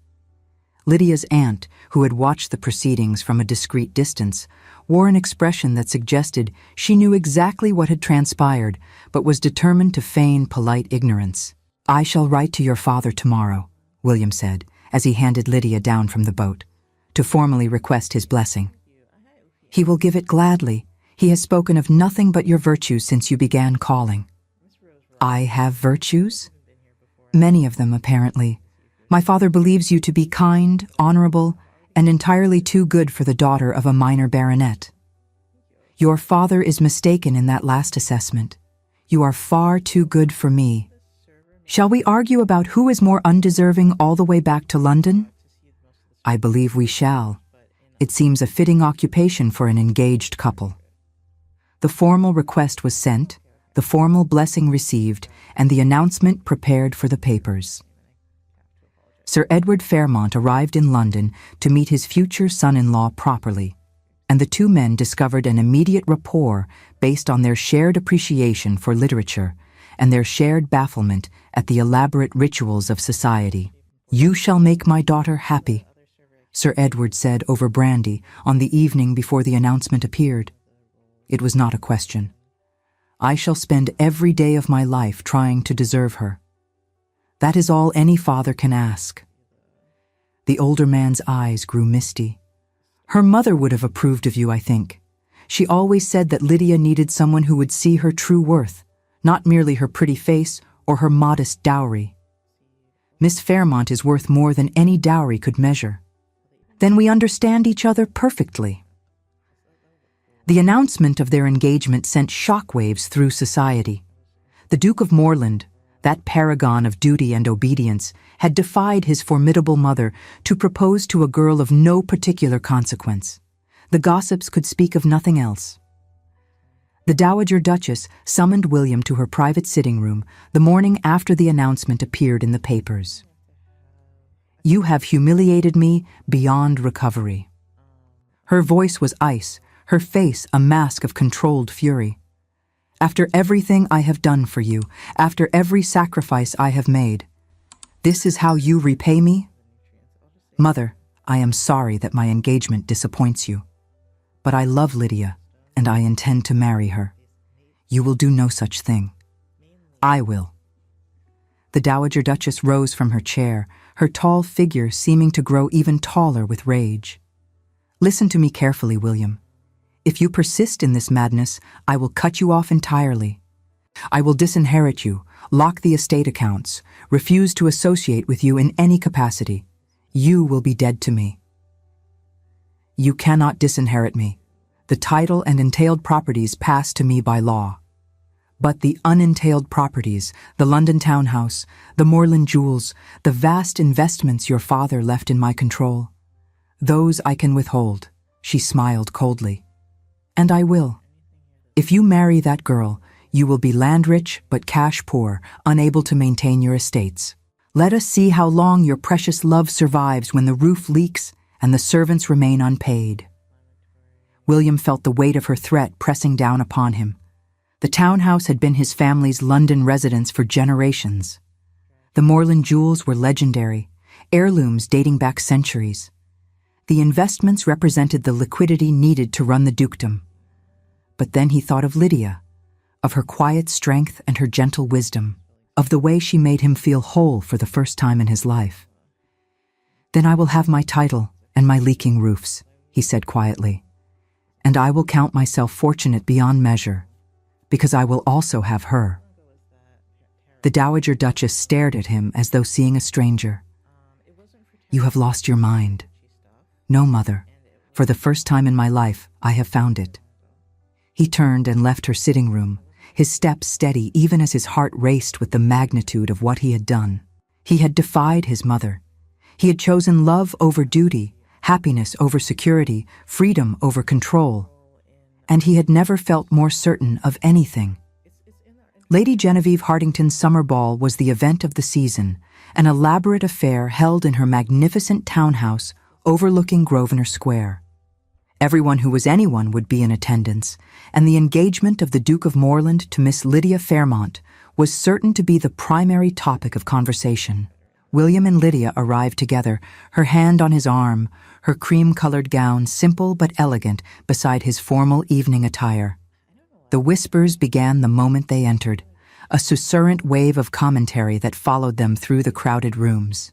Lydia's aunt, who had watched the proceedings from a discreet distance, wore an expression that suggested she knew exactly what had transpired, but was determined to feign polite ignorance. "I shall write to your father tomorrow," William said, as he handed Lydia down from the boat, "to formally request his blessing. He will give it gladly. He has spoken of nothing but your virtues since you began calling." "I have virtues?" "Many of them, apparently. My father believes you to be kind, honorable, and entirely too good for the daughter of a minor baronet." "Your father is mistaken in that last assessment. You are far too good for me. Shall we argue about who is more undeserving all the way back to London?" "I believe we shall. It seems a fitting occupation for an engaged couple." The formal request was sent, the formal blessing received, and the announcement prepared for the papers. Sir Edward Fairmont arrived in London to meet his future son-in-law properly, and the two men discovered an immediate rapport based on their shared appreciation for literature and their shared bafflement at the elaborate rituals of society. "You shall make my daughter happy," Sir Edward said over brandy on the evening before the announcement appeared. It was not a question. "I shall spend every day of my life trying to deserve her. That is all any father can ask." The older man's eyes grew misty. "Her mother would have approved of you, I think. She always said that Lydia needed someone who would see her true worth, not merely her pretty face or her modest dowry. Miss Fairmont is worth more than any dowry could measure. Then we understand each other perfectly." The announcement of their engagement sent shockwaves through society. The Duke of Moreland, that paragon of duty and obedience, had defied his formidable mother to propose to a girl of no particular consequence. The gossips could speak of nothing else. The Dowager Duchess summoned William to her private sitting room the morning after the announcement appeared in the papers. "You have humiliated me beyond recovery." Her voice was ice, her face a mask of controlled fury. "After everything I have done for you, after every sacrifice I have made, this is how you repay me? Mother, I am sorry that my engagement disappoints you. But I love Lydia, and I intend to marry her. You will do no such thing. I will." The Dowager Duchess rose from her chair, her tall figure seeming to grow even taller with rage. "Listen to me carefully, William. If you persist in this madness, I will cut you off entirely. I will disinherit you, lock the estate accounts, refuse to associate with you in any capacity. You will be dead to me." "You cannot disinherit me. The title and entailed properties pass to me by law. But the unentailed properties, the London townhouse, the Moreland jewels, the vast investments your father left in my control, those I can withhold," she smiled coldly. "And I will. If you marry that girl, you will be land-rich but cash-poor, unable to maintain your estates. Let us see how long your precious love survives when the roof leaks and the servants remain unpaid." William felt the weight of her threat pressing down upon him. The townhouse had been his family's London residence for generations. The Moreland jewels were legendary, heirlooms dating back centuries. The investments represented the liquidity needed to run the dukedom. But then he thought of Lydia, of her quiet strength and her gentle wisdom, of the way she made him feel whole for the first time in his life. "Then I will have my title and my leaking roofs," he said quietly. "And I will count myself fortunate beyond measure, because I will also have her." The Dowager Duchess stared at him as though seeing a stranger. "You have lost your mind." "No, Mother. For the first time in my life, I have found it." He turned and left her sitting room, his steps steady even as his heart raced with the magnitude of what he had done. He had defied his mother. He had chosen love over duty, happiness over security, freedom over control. And he had never felt more certain of anything. Lady Genevieve Hartington's summer ball was the event of the season, an elaborate affair held in her magnificent townhouse overlooking Grosvenor Square. Everyone who was anyone would be in attendance, and the engagement of the Duke of Moreland to Miss Lydia Fairmont was certain to be the primary topic of conversation. William and Lydia arrived together, her hand on his arm, her cream-colored gown simple but elegant beside his formal evening attire. The whispers began the moment they entered, a susurrant wave of commentary that followed them through the crowded rooms.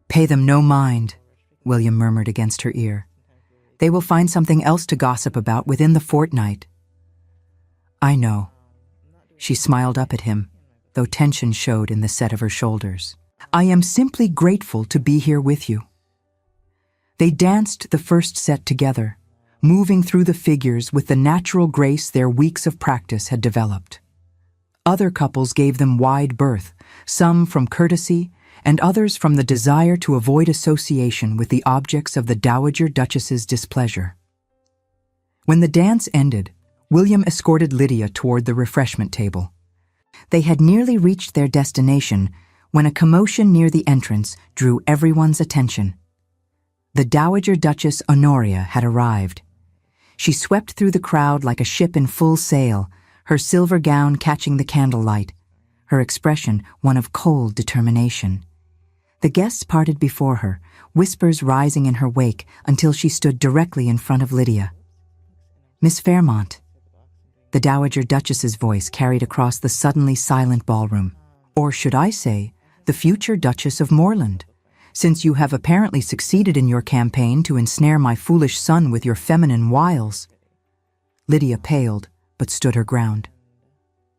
"Pay them no mind," William murmured against her ear. "They will find something else to gossip about within the fortnight." "I know." She smiled up at him, though tension showed in the set of her shoulders. "I am simply grateful to be here with you." They danced the first set together, moving through the figures with the natural grace their weeks of practice had developed. Other couples gave them wide berth, some from courtesy and others from the desire to avoid association with the objects of the Dowager Duchess's displeasure. When the dance ended, William escorted Lydia toward the refreshment table. They had nearly reached their destination when a commotion near the entrance drew everyone's attention. The Dowager Duchess Honoria had arrived. She swept through the crowd like a ship in full sail, her silver gown catching the candlelight, her expression one of cold determination. The guests parted before her, whispers rising in her wake until she stood directly in front of Lydia. "Miss Fairmont." The Dowager Duchess's voice carried across the suddenly silent ballroom. "Or should I say, the future Duchess of Moreland, since you have apparently succeeded in your campaign to ensnare my foolish son with your feminine wiles." Lydia paled, but stood her ground.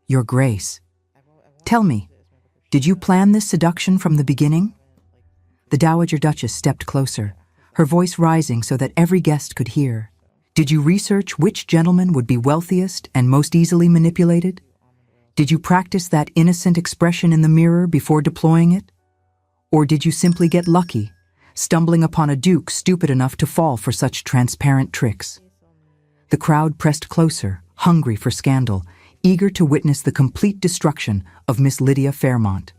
"Your Grace, tell me, did you plan this seduction from the beginning?" The Dowager Duchess stepped closer, her voice rising so that every guest could hear. "Did you research which gentleman would be wealthiest and most easily manipulated? Did you practice that innocent expression in the mirror before deploying it? Or did you simply get lucky, stumbling upon a duke stupid enough to fall for such transparent tricks?" The crowd pressed closer, hungry for scandal, eager to witness the complete destruction of Miss Lydia Fairmont.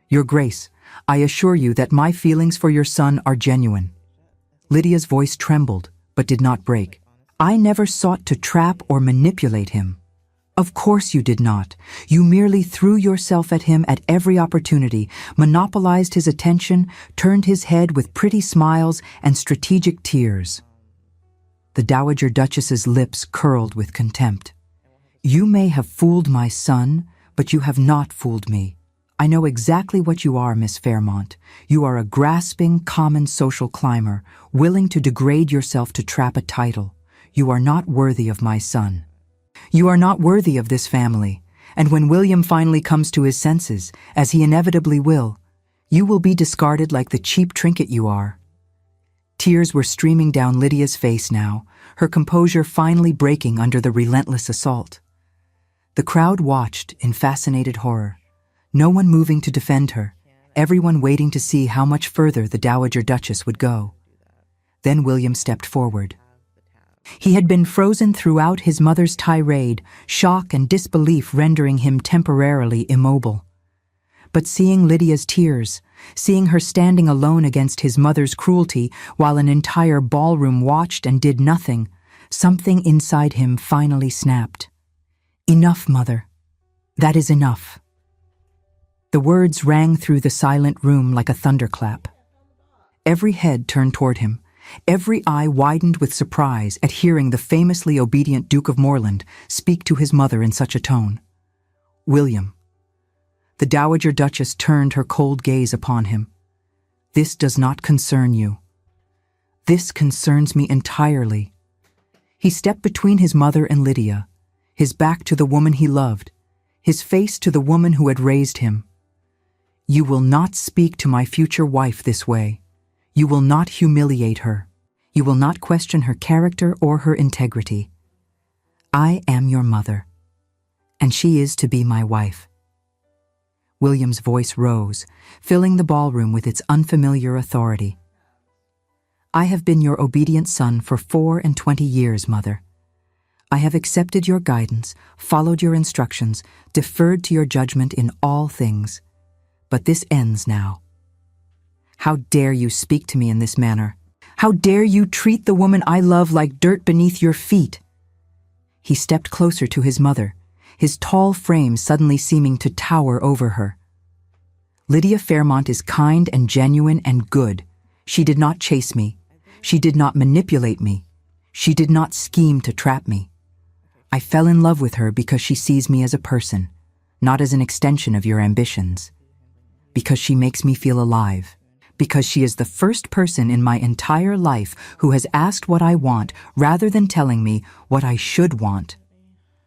Your Grace, I assure you that my feelings for your son are genuine. Lydia's voice trembled, but did not break. I never sought to trap or manipulate him. Of course you did not. You merely threw yourself at him at every opportunity, monopolized his attention, turned his head with pretty smiles and strategic tears. The Dowager Duchess's lips curled with contempt. You may have fooled my son, but you have not fooled me. I know exactly what you are, Miss Fairmont. You are a grasping, common social climber, willing to degrade yourself to trap a title. You are not worthy of my son. You are not worthy of this family, and when William finally comes to his senses, as he inevitably will, you will be discarded like the cheap trinket you are. Tears were streaming down Lydia's face now, her composure finally breaking under the relentless assault. The crowd watched in fascinated horror, no one moving to defend her, everyone waiting to see how much further the Dowager Duchess would go. Then William stepped forward. He had been frozen throughout his mother's tirade, shock and disbelief rendering him temporarily immobile. But seeing Lydia's tears, seeing her standing alone against his mother's cruelty while an entire ballroom watched and did nothing, something inside him finally snapped. Enough, Mother. That is enough. The words rang through the silent room like a thunderclap. Every head turned toward him. Every eye widened with surprise at hearing the famously obedient Duke of Moreland speak to his mother in such a tone. William. The Dowager Duchess turned her cold gaze upon him. This does not concern you. This concerns me entirely. He stepped between his mother and Lydia, his back to the woman he loved, his face to the woman who had raised him. You will not speak to my future wife this way. You will not humiliate her. You will not question her character or her integrity. I am your mother, and she is to be my wife. William's voice rose, filling the ballroom with its unfamiliar authority. I have been your obedient son for 24 years, Mother. I have accepted your guidance, followed your instructions, deferred to your judgment in all things. But this ends now. How dare you speak to me in this manner? How dare you treat the woman I love like dirt beneath your feet? He stepped closer to his mother, his tall frame suddenly seeming to tower over her. Lydia Fairmont is kind and genuine and good. She did not chase me. She did not manipulate me. She did not scheme to trap me. I fell in love with her because she sees me as a person, not as an extension of your ambitions. Because she makes me feel alive. Because she is the first person in my entire life who has asked what I want rather than telling me what I should want.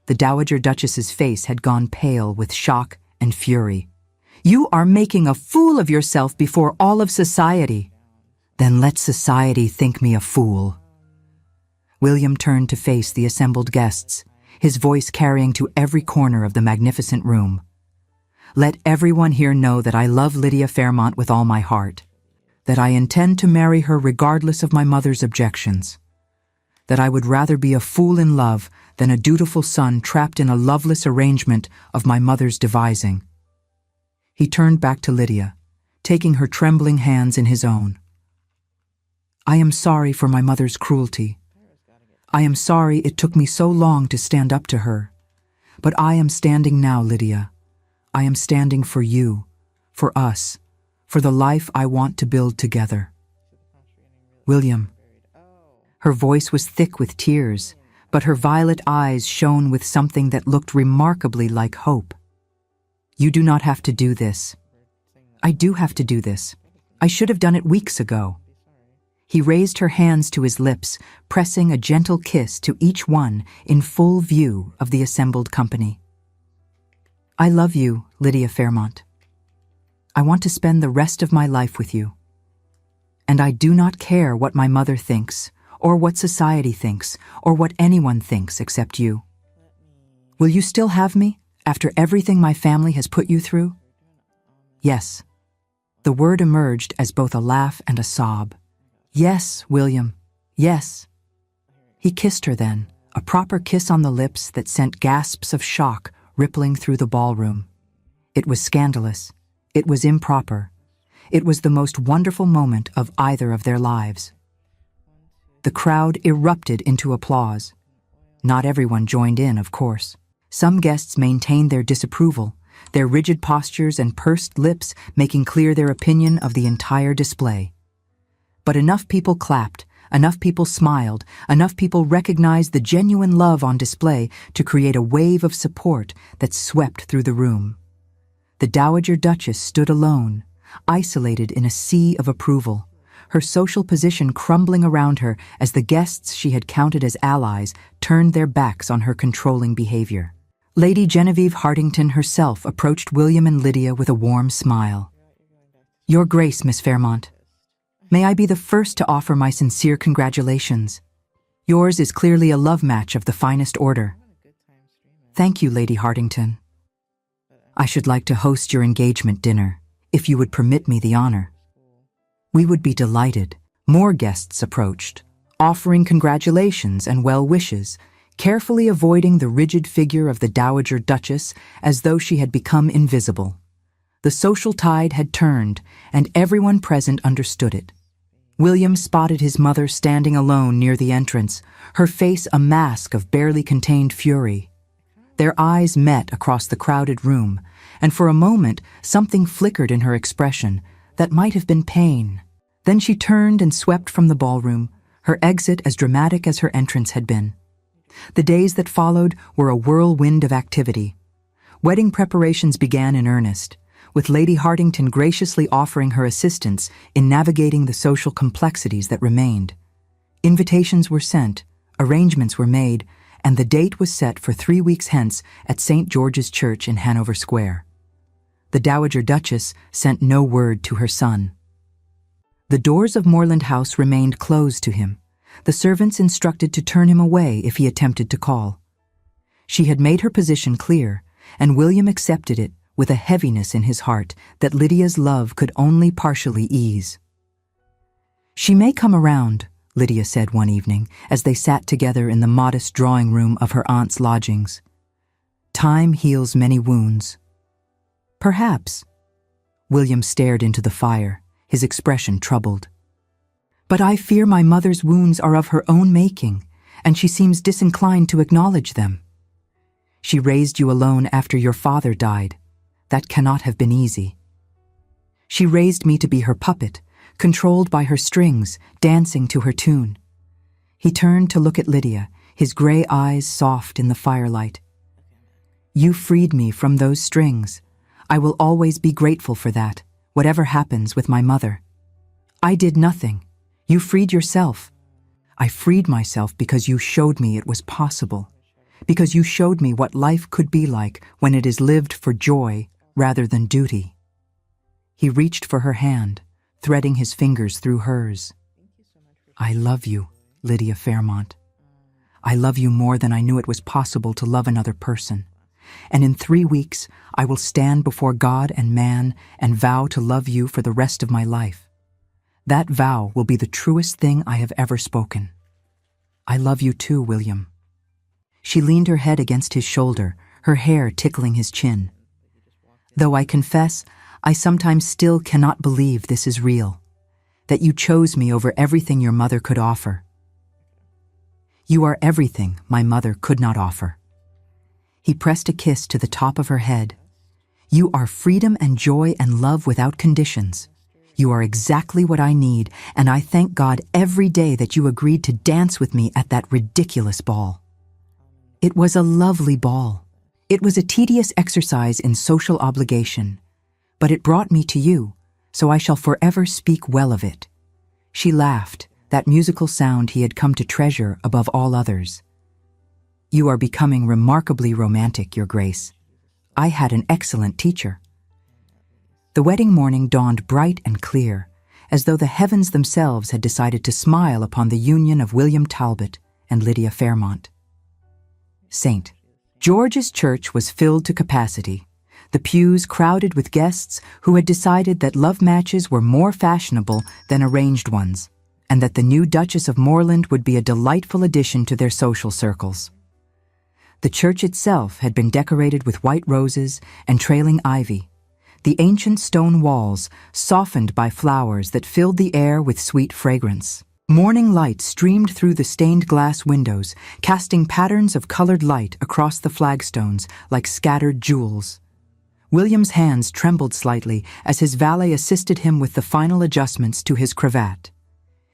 The Dowager Duchess's face had gone pale with shock and fury. You are making a fool of yourself before all of society. Then let society think me a fool. William turned to face the assembled guests, his voice carrying to every corner of the magnificent room. Let everyone here know that I love Lydia Fairmont with all my heart. That I intend to marry her regardless of my mother's objections. That I would rather be a fool in love than a dutiful son trapped in a loveless arrangement of my mother's devising. He turned back to Lydia, taking her trembling hands in his own. I am sorry for my mother's cruelty. I am sorry it took me so long to stand up to her. But I am standing now, Lydia. I am standing for you, for us, for the life I want to build together. William. Her voice was thick with tears, but her violet eyes shone with something that looked remarkably like hope. You do not have to do this. I do have to do this. I should have done it weeks ago. He raised her hands to his lips, pressing a gentle kiss to each one in full view of the assembled company. I love you, Lydia Fairmont. I want to spend the rest of my life with you. And I do not care what my mother thinks, or what society thinks, or what anyone thinks except you. Will you still have me, after everything my family has put you through? Yes. The word emerged as both a laugh and a sob. Yes, William, yes. He kissed her then, a proper kiss on the lips that sent gasps of shock rippling through the ballroom. It was scandalous. It was improper. It was the most wonderful moment of either of their lives. The crowd erupted into applause. Not everyone joined in, of course. Some guests maintained their disapproval, their rigid postures and pursed lips making clear their opinion of the entire display. But enough people clapped, enough people smiled, enough people recognized the genuine love on display to create a wave of support that swept through the room. The Dowager Duchess stood alone, isolated in a sea of approval, her social position crumbling around her as the guests she had counted as allies turned their backs on her controlling behavior. Lady Genevieve Hartington herself approached William and Lydia with a warm smile. "Your Grace, Miss Fairmont. May I be the first to offer my sincere congratulations. Yours is clearly a love match of the finest order." "Thank you, Lady Hartington. I should like to host your engagement dinner, if you would permit me the honor." "We would be delighted." More guests approached, offering congratulations and well wishes, carefully avoiding the rigid figure of the Dowager Duchess as though she had become invisible. The social tide had turned, and everyone present understood it. William spotted his mother standing alone near the entrance, her face a mask of barely contained fury. Their eyes met across the crowded room, and for a moment something flickered in her expression that might have been pain. Then she turned and swept from the ballroom, her exit as dramatic as her entrance had been. The days that followed were a whirlwind of activity. Wedding preparations began in earnest, with Lady Hartington graciously offering her assistance in navigating the social complexities that remained. Invitations were sent, arrangements were made, and the date was set for 3 weeks hence at St. George's Church in Hanover Square. The Dowager Duchess sent no word to her son. The doors of Moreland House remained closed to him, the servants instructed to turn him away if he attempted to call. She had made her position clear, and William accepted it with a heaviness in his heart that Lydia's love could only partially ease. "She may come around," Lydia said one evening as they sat together in the modest drawing room of her aunt's lodgings. "Time heals many wounds." "Perhaps." William stared into the fire, his expression troubled. "But I fear my mother's wounds are of her own making, and she seems disinclined to acknowledge them. She raised you alone after your father died. That cannot have been easy. She raised me to be her puppet, controlled by her strings, dancing to her tune." He turned to look at Lydia, his gray eyes soft in the firelight. "You freed me from those strings. I will always be grateful for that, whatever happens with my mother. I did nothing. You freed yourself. I freed myself because you showed me it was possible, because you showed me what life could be like when it is lived for joy rather than duty." He reached for her hand, threading his fingers through hers. "I love you, Lydia Fairmont. I love you more than I knew it was possible to love another person. And in 3 weeks, I will stand before God and man and vow to love you for the rest of my life. That vow will be the truest thing I have ever spoken. I love you too, William." She leaned her head against his shoulder, her hair tickling his chin. "Though I confess, I sometimes still cannot believe this is real, that you chose me over everything your mother could offer. You are everything my mother could not offer." He pressed a kiss to the top of her head. "You are freedom and joy and love without conditions. You are exactly what I need, and I thank God every day that you agreed to dance with me at that ridiculous ball." It was a lovely ball. It was a tedious exercise in social obligation, but it brought me to you, so I shall forever speak well of it. She laughed, that musical sound he had come to treasure above all others. "You are becoming remarkably romantic, Your Grace. I had an excellent teacher." The wedding morning dawned bright and clear, as though the heavens themselves had decided to smile upon the union of William Talbot and Lydia Fairmont. St. George's Church was filled to capacity, the pews crowded with guests who had decided that love matches were more fashionable than arranged ones, and that the new Duchess of Moreland would be a delightful addition to their social circles. The church itself had been decorated with white roses and trailing ivy, the ancient stone walls softened by flowers that filled the air with sweet fragrance. Morning light streamed through the stained glass windows, casting patterns of colored light across the flagstones like scattered jewels. William's hands trembled slightly as his valet assisted him with the final adjustments to his cravat.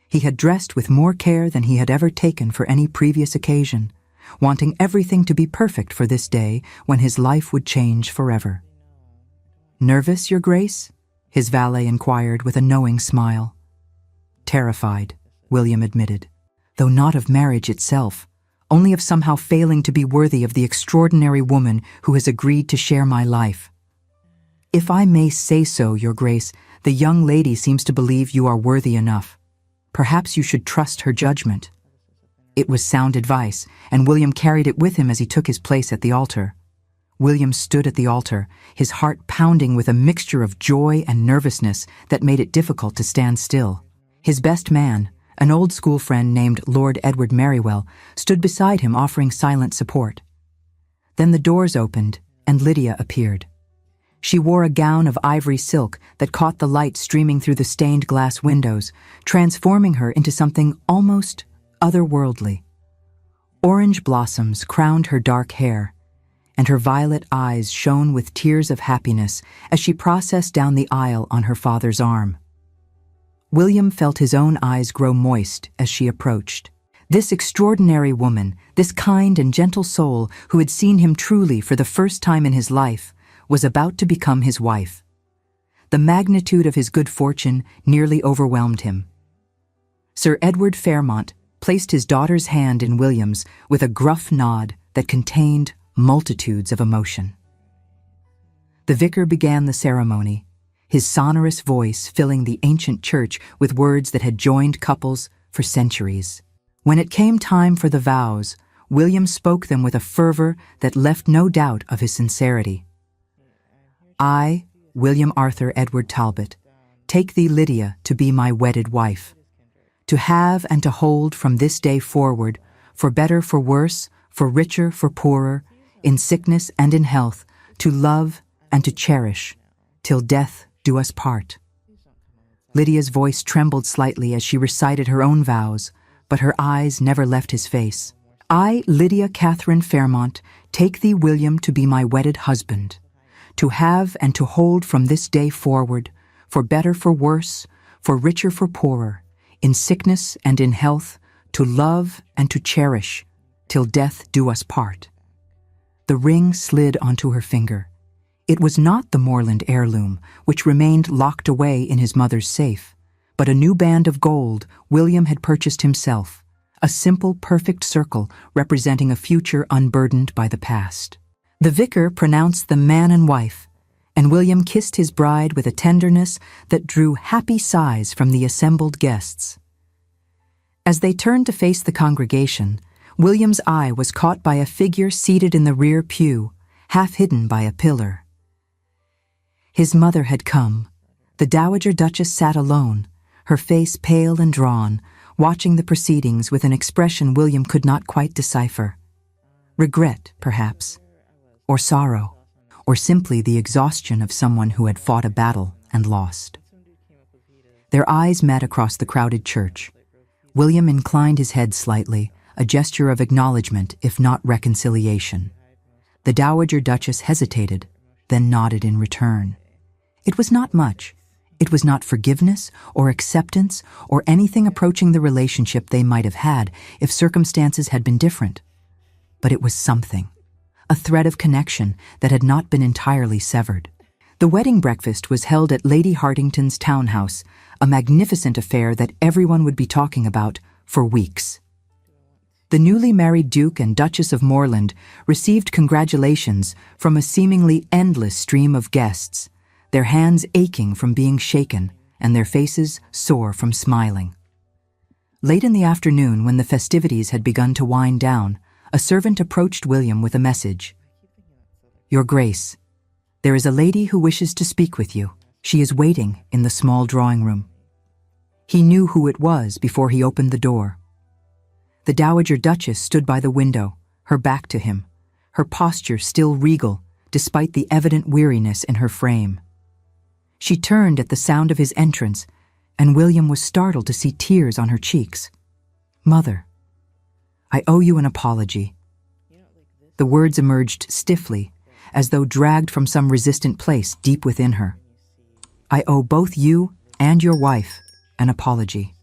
He had dressed with more care than he had ever taken for any previous occasion, wanting everything to be perfect for this day when his life would change forever. "Nervous, Your Grace?" his valet inquired with a knowing smile. "Terrified," William admitted, "though not of marriage itself, only of somehow failing to be worthy of the extraordinary woman who has agreed to share my life. If I may say so, Your Grace, the young lady seems to believe you are worthy enough. Perhaps you should trust her judgment." It was sound advice, and William carried it with him as he took his place at the altar. William stood at the altar, his heart pounding with a mixture of joy and nervousness that made it difficult to stand still. His best man, an old school friend named Lord Edward Merrywell, stood beside him offering silent support. Then the doors opened, and Lydia appeared. She wore a gown of ivory silk that caught the light streaming through the stained glass windows, transforming her into something almost otherworldly. Orange blossoms crowned her dark hair, and her violet eyes shone with tears of happiness as she processed down the aisle on her father's arm. William felt his own eyes grow moist as she approached. This extraordinary woman, this kind and gentle soul who had seen him truly for the first time in his life, was about to become his wife. The magnitude of his good fortune nearly overwhelmed him. Sir Edward Fairmont placed his daughter's hand in William's with a gruff nod that contained multitudes of emotion. The vicar began the ceremony, his sonorous voice filling the ancient church with words that had joined couples for centuries. When it came time for the vows, William spoke them with a fervor that left no doubt of his sincerity. "I, William Arthur Edward Talbot, take thee, Lydia, to be my wedded wife, to have and to hold from this day forward, for better, for worse, for richer, for poorer, in sickness and in health, to love and to cherish, till death do us part." Lydia's voice trembled slightly as she recited her own vows, but her eyes never left his face. "I, Lydia Catherine Fairmont, take thee, William, to be my wedded husband, to have and to hold from this day forward, for better, for worse, for richer, for poorer, in sickness and in health, to love and to cherish, till death do us part." The ring slid onto her finger. It was not the Moreland heirloom, which remained locked away in his mother's safe, but a new band of gold William had purchased himself, a simple, perfect circle representing a future unburdened by the past. The vicar pronounced them man and wife, and William kissed his bride with a tenderness that drew happy sighs from the assembled guests. As they turned to face the congregation, William's eye was caught by a figure seated in the rear pew, half hidden by a pillar. His mother had come. The Dowager Duchess sat alone, her face pale and drawn, watching the proceedings with an expression William could not quite decipher. Regret, perhaps, or sorrow, or simply the exhaustion of someone who had fought a battle and lost. Their eyes met across the crowded church. William inclined his head slightly, a gesture of acknowledgement, if not reconciliation. The Dowager Duchess hesitated, then nodded in return. It was not much. It was not forgiveness or acceptance or anything approaching the relationship they might have had if circumstances had been different. But it was something, a thread of connection that had not been entirely severed. The wedding breakfast was held at Lady Hartington's townhouse, a magnificent affair that everyone would be talking about for weeks. The newly married Duke and Duchess of Moreland received congratulations from a seemingly endless stream of guests, their hands aching from being shaken and their faces sore from smiling. Late in the afternoon, when the festivities had begun to wind down, a servant approached William with a message. "Your Grace, there is a lady who wishes to speak with you. She is waiting in the small drawing room." He knew who it was before he opened the door. The Dowager Duchess stood by the window, her back to him, her posture still regal despite the evident weariness in her frame. She turned at the sound of his entrance, and William was startled to see tears on her cheeks. "Mother, I owe you an apology." The words emerged stiffly, as though dragged from some resistant place deep within her. "I owe both you and your wife an apology."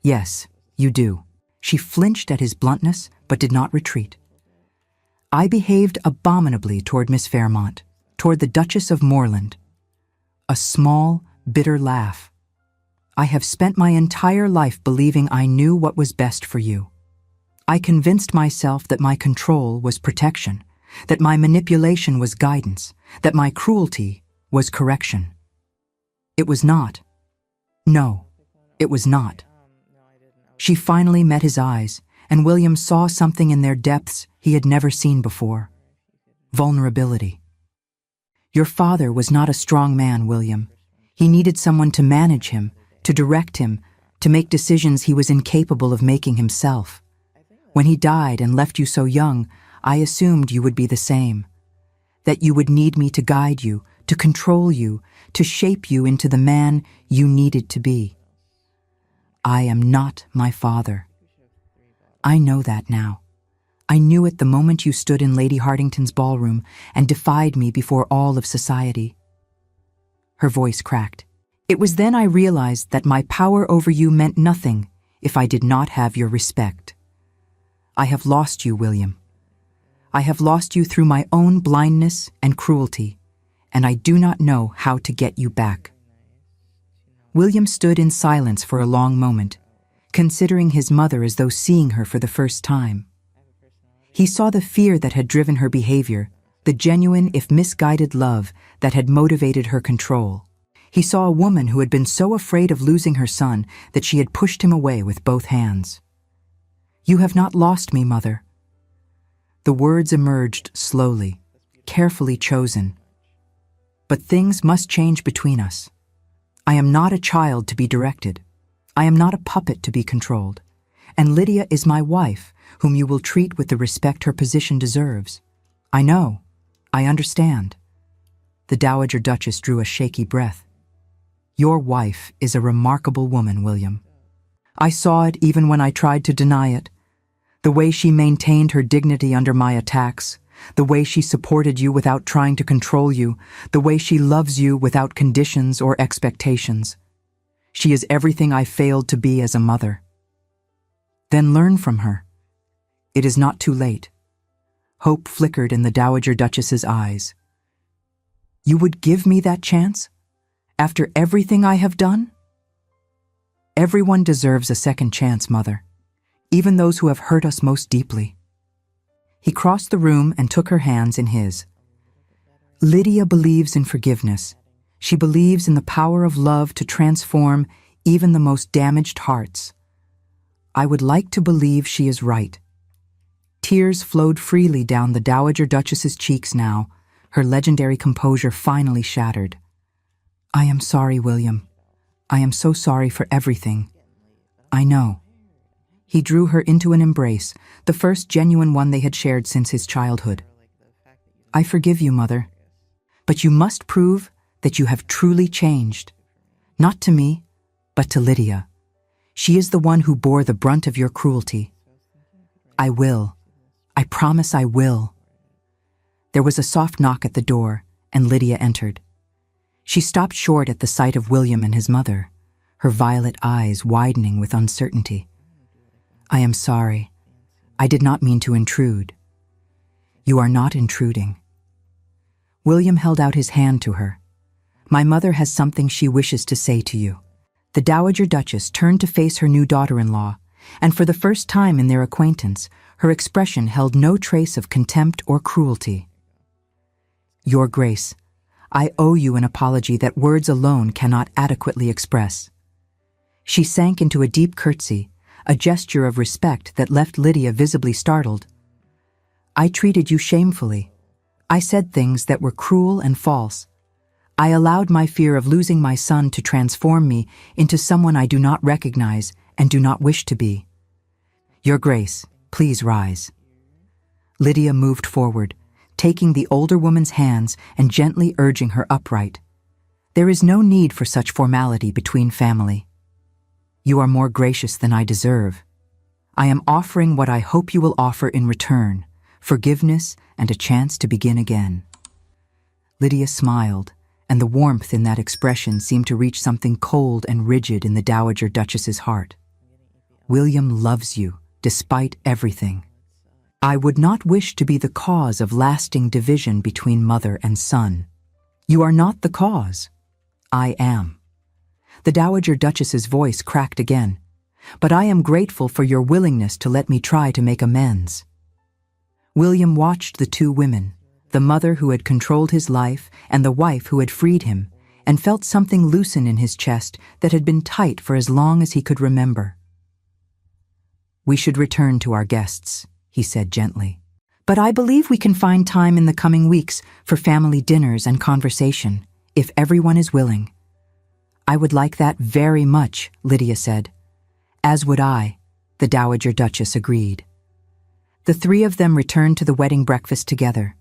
"Yes, you do." She flinched at his bluntness, but did not retreat. "I behaved abominably toward Miss Fairmont, toward the Duchess of Moreland." A small, bitter laugh. "I have spent my entire life believing I knew what was best for you. I convinced myself that my control was protection, that my manipulation was guidance, that my cruelty was correction. It was not. No, it was not." She finally met his eyes, and William saw something in their depths he had never seen before. Vulnerability. "Your father was not a strong man, William. He needed someone to manage him, to direct him, to make decisions he was incapable of making himself. When he died and left you so young, I assumed you would be the same. That you would need me to guide you, to control you, to shape you into the man you needed to be. I am not my father. I know that now. I knew it the moment you stood in Lady Hartington's ballroom and defied me before all of society." Her voice cracked. "It was then I realized that my power over you meant nothing if I did not have your respect. I have lost you, William. I have lost you through my own blindness and cruelty, and I do not know how to get you back." William stood in silence for a long moment, considering his mother as though seeing her for the first time. He saw the fear that had driven her behavior, the genuine if misguided love that had motivated her control. He saw a woman who had been so afraid of losing her son that she had pushed him away with both hands. "You have not lost me, Mother." The words emerged slowly, carefully chosen. "But things must change between us. I am not a child to be directed. I am not a puppet to be controlled. And Lydia is my wife, whom you will treat with the respect her position deserves. I know. I understand." The Dowager Duchess drew a shaky breath. "Your wife is a remarkable woman, William. I saw it even when I tried to deny it. The way she maintained her dignity under my attacks, the way she supported you without trying to control you, the way she loves you without conditions or expectations. She is everything I failed to be as a mother. Then learn from her. It is not too late." Hope flickered in the Dowager Duchess's eyes. "You would give me that chance? After everything I have done?" "Everyone deserves a second chance, Mother, even those who have hurt us most deeply." He crossed the room and took her hands in his. "Lydia believes in forgiveness. She believes in the power of love to transform even the most damaged hearts. I would like to believe she is right." Tears flowed freely down the Dowager Duchess's cheeks now, her legendary composure finally shattered. "I am sorry, William. I am so sorry for everything. I know." He drew her into an embrace, the first genuine one they had shared since his childhood. "I forgive you, Mother. But you must prove that you have truly changed. Not to me, but to Lydia. She is the one who bore the brunt of your cruelty. I will. I promise I will." There was a soft knock at the door, and Lydia entered. She stopped short at the sight of William and his mother, her violet eyes widening with uncertainty. "I am sorry. I did not mean to intrude." "You are not intruding." William held out his hand to her. "My mother has something she wishes to say to you." The Dowager Duchess turned to face her new daughter-in-law, and for the first time in their acquaintance, her expression held no trace of contempt or cruelty. "Your Grace, I owe you an apology that words alone cannot adequately express." She sank into a deep curtsy, a gesture of respect that left Lydia visibly startled. "I treated you shamefully. I said things that were cruel and false. I allowed my fear of losing my son to transform me into someone I do not recognize and do not wish to be. Your Grace, please rise. Lydia moved forward, taking the older woman's hands and gently urging her upright. There is no need for such formality between family. You are more gracious than I deserve. I am offering what I hope you will offer in return, forgiveness and a chance to begin again. Lydia smiled, and the warmth in that expression seemed to reach something cold and rigid in the Dowager Duchess's heart. William loves you, despite everything. I would not wish to be the cause of lasting division between mother and son. You are not the cause. I am. The Dowager Duchess's voice cracked again. But I am grateful for your willingness to let me try to make amends. William watched the two women, the mother who had controlled his life and the wife who had freed him, and felt something loosen in his chest that had been tight for as long as he could remember. We should return to our guests, he said gently. But I believe we can find time in the coming weeks for family dinners and conversation, if everyone is willing. I would like that very much, Lydia said. As would I, the Dowager Duchess agreed. The three of them returned to the wedding breakfast together,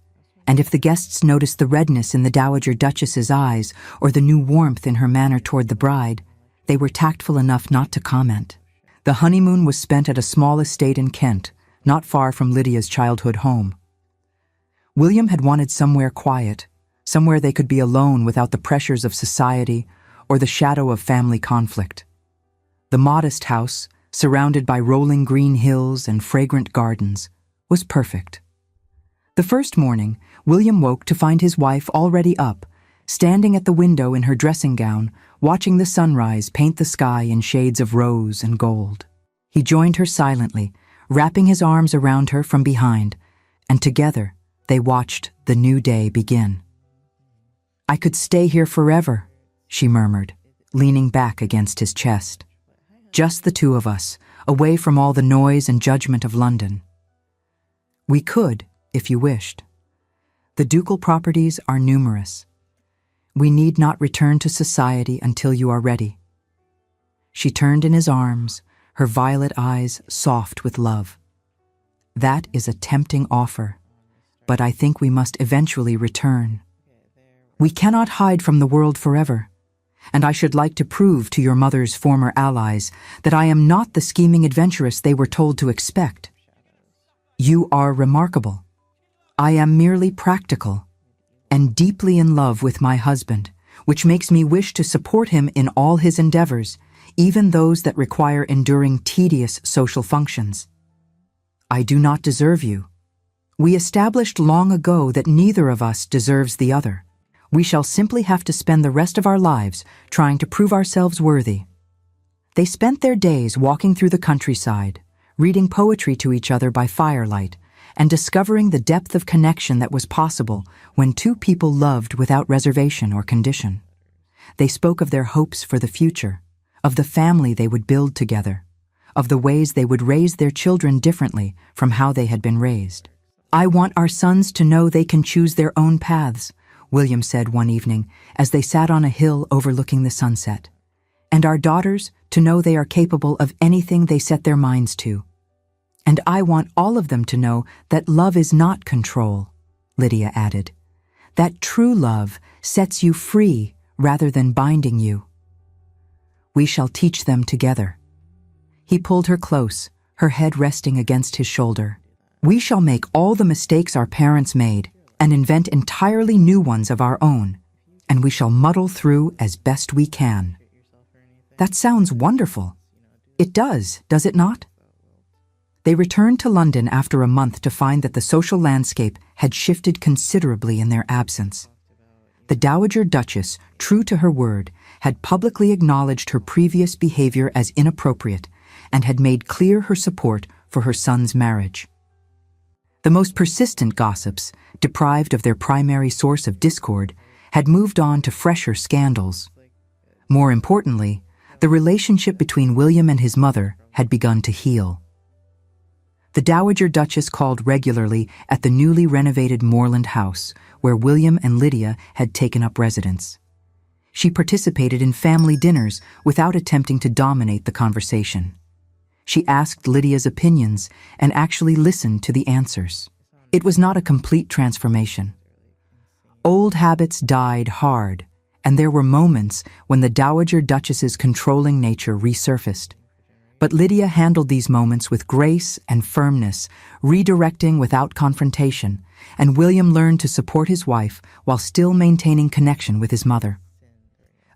and if the guests noticed the redness in the Dowager Duchess's eyes or the new warmth in her manner toward the bride, they were tactful enough not to comment. The honeymoon was spent at a small estate in Kent, not far from Lydia's childhood home. William had wanted somewhere quiet, somewhere they could be alone without the pressures of society or the shadow of family conflict. The modest house, surrounded by rolling green hills and fragrant gardens, was perfect. The first morning, William woke to find his wife already up, standing at the window in her dressing gown, watching the sunrise paint the sky in shades of rose and gold. He joined her silently, wrapping his arms around her from behind, and together they watched the new day begin. I could stay here forever, she murmured, leaning back against his chest. Just the two of us, away from all the noise and judgment of London. We could, if you wished. The ducal properties are numerous. We need not return to society until you are ready. She turned in his arms, her violet eyes soft with love. That is a tempting offer, but I think we must eventually return. We cannot hide from the world forever, and I should like to prove to your mother's former allies that I am not the scheming adventuress they were told to expect. You are remarkable. I am merely practical, and deeply in love with my husband, which makes me wish to support him in all his endeavors, even those that require enduring tedious social functions. I do not deserve you. We established long ago that neither of us deserves the other. We shall simply have to spend the rest of our lives trying to prove ourselves worthy. They spent their days walking through the countryside, reading poetry to each other by firelight, and discovering the depth of connection that was possible when two people loved without reservation or condition. They spoke of their hopes for the future, of the family they would build together, of the ways they would raise their children differently from how they had been raised. I want our sons to know they can choose their own paths, William said one evening as they sat on a hill overlooking the sunset, and our daughters to know they are capable of anything they set their minds to. And I want all of them to know that love is not control, Lydia added, that true love sets you free rather than binding you. We shall teach them together. He pulled her close, her head resting against his shoulder. We shall make all the mistakes our parents made and invent entirely new ones of our own, and we shall muddle through as best we can. That sounds wonderful. It does it not? They returned to London after a month to find that the social landscape had shifted considerably in their absence. The Dowager Duchess, true to her word, had publicly acknowledged her previous behavior as inappropriate and had made clear her support for her son's marriage. The most persistent gossips, deprived of their primary source of discord, had moved on to fresher scandals. More importantly, the relationship between William and his mother had begun to heal. The Dowager Duchess called regularly at the newly renovated Moorland house, where William and Lydia had taken up residence. She participated in family dinners without attempting to dominate the conversation. She asked Lydia's opinions and actually listened to the answers. It was not a complete transformation. Old habits died hard, and there were moments when the Dowager Duchess's controlling nature resurfaced. But Lydia handled these moments with grace and firmness, redirecting without confrontation, and William learned to support his wife while still maintaining connection with his mother.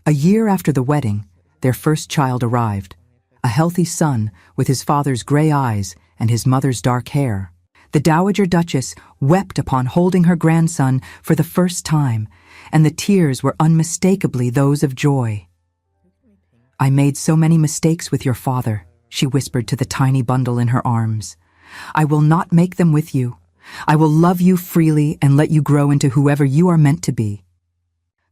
A year after the wedding, their first child arrived, a healthy son with his father's gray eyes and his mother's dark hair. The Dowager Duchess wept upon holding her grandson for the first time, and the tears were unmistakably those of joy. "I made so many mistakes with your father," she whispered to the tiny bundle in her arms. "I will not make them with you. I will love you freely and let you grow into whoever you are meant to be."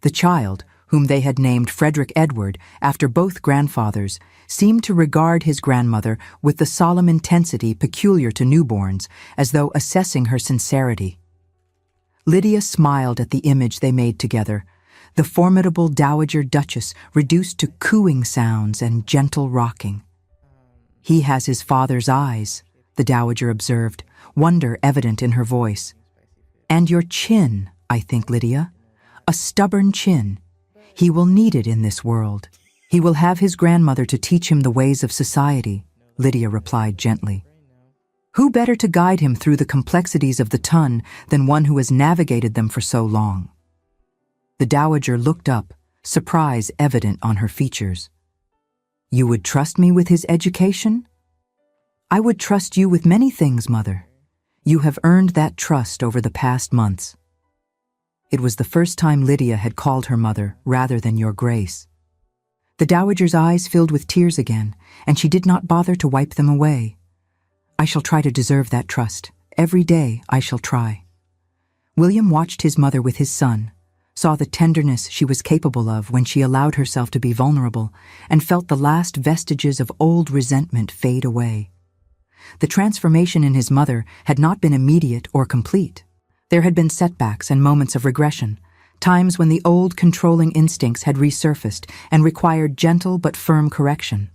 The child, whom they had named Frederick Edward after both grandfathers, seemed to regard his grandmother with the solemn intensity peculiar to newborns, as though assessing her sincerity. Lydia smiled at the image they made together, the formidable Dowager Duchess reduced to cooing sounds and gentle rocking. "He has his father's eyes," the Dowager observed, wonder evident in her voice. "And your chin, I think, Lydia. A stubborn chin. He will need it in this world. He will have his grandmother to teach him the ways of society," Lydia replied gently. "Who better to guide him through the complexities of the ton than one who has navigated them for so long?" The Dowager looked up, surprise evident on her features. "You would trust me with his education?" "I would trust you with many things, Mother. You have earned that trust over the past months." It was the first time Lydia had called her mother rather than Your Grace. The Dowager's eyes filled with tears again, and she did not bother to wipe them away. "I shall try to deserve that trust. Every day I shall try." William watched his mother with his son, saw the tenderness she was capable of when she allowed herself to be vulnerable, and felt the last vestiges of old resentment fade away. The transformation in his mother had not been immediate or complete. There had been setbacks and moments of regression, times when the old controlling instincts had resurfaced and required gentle but firm correction.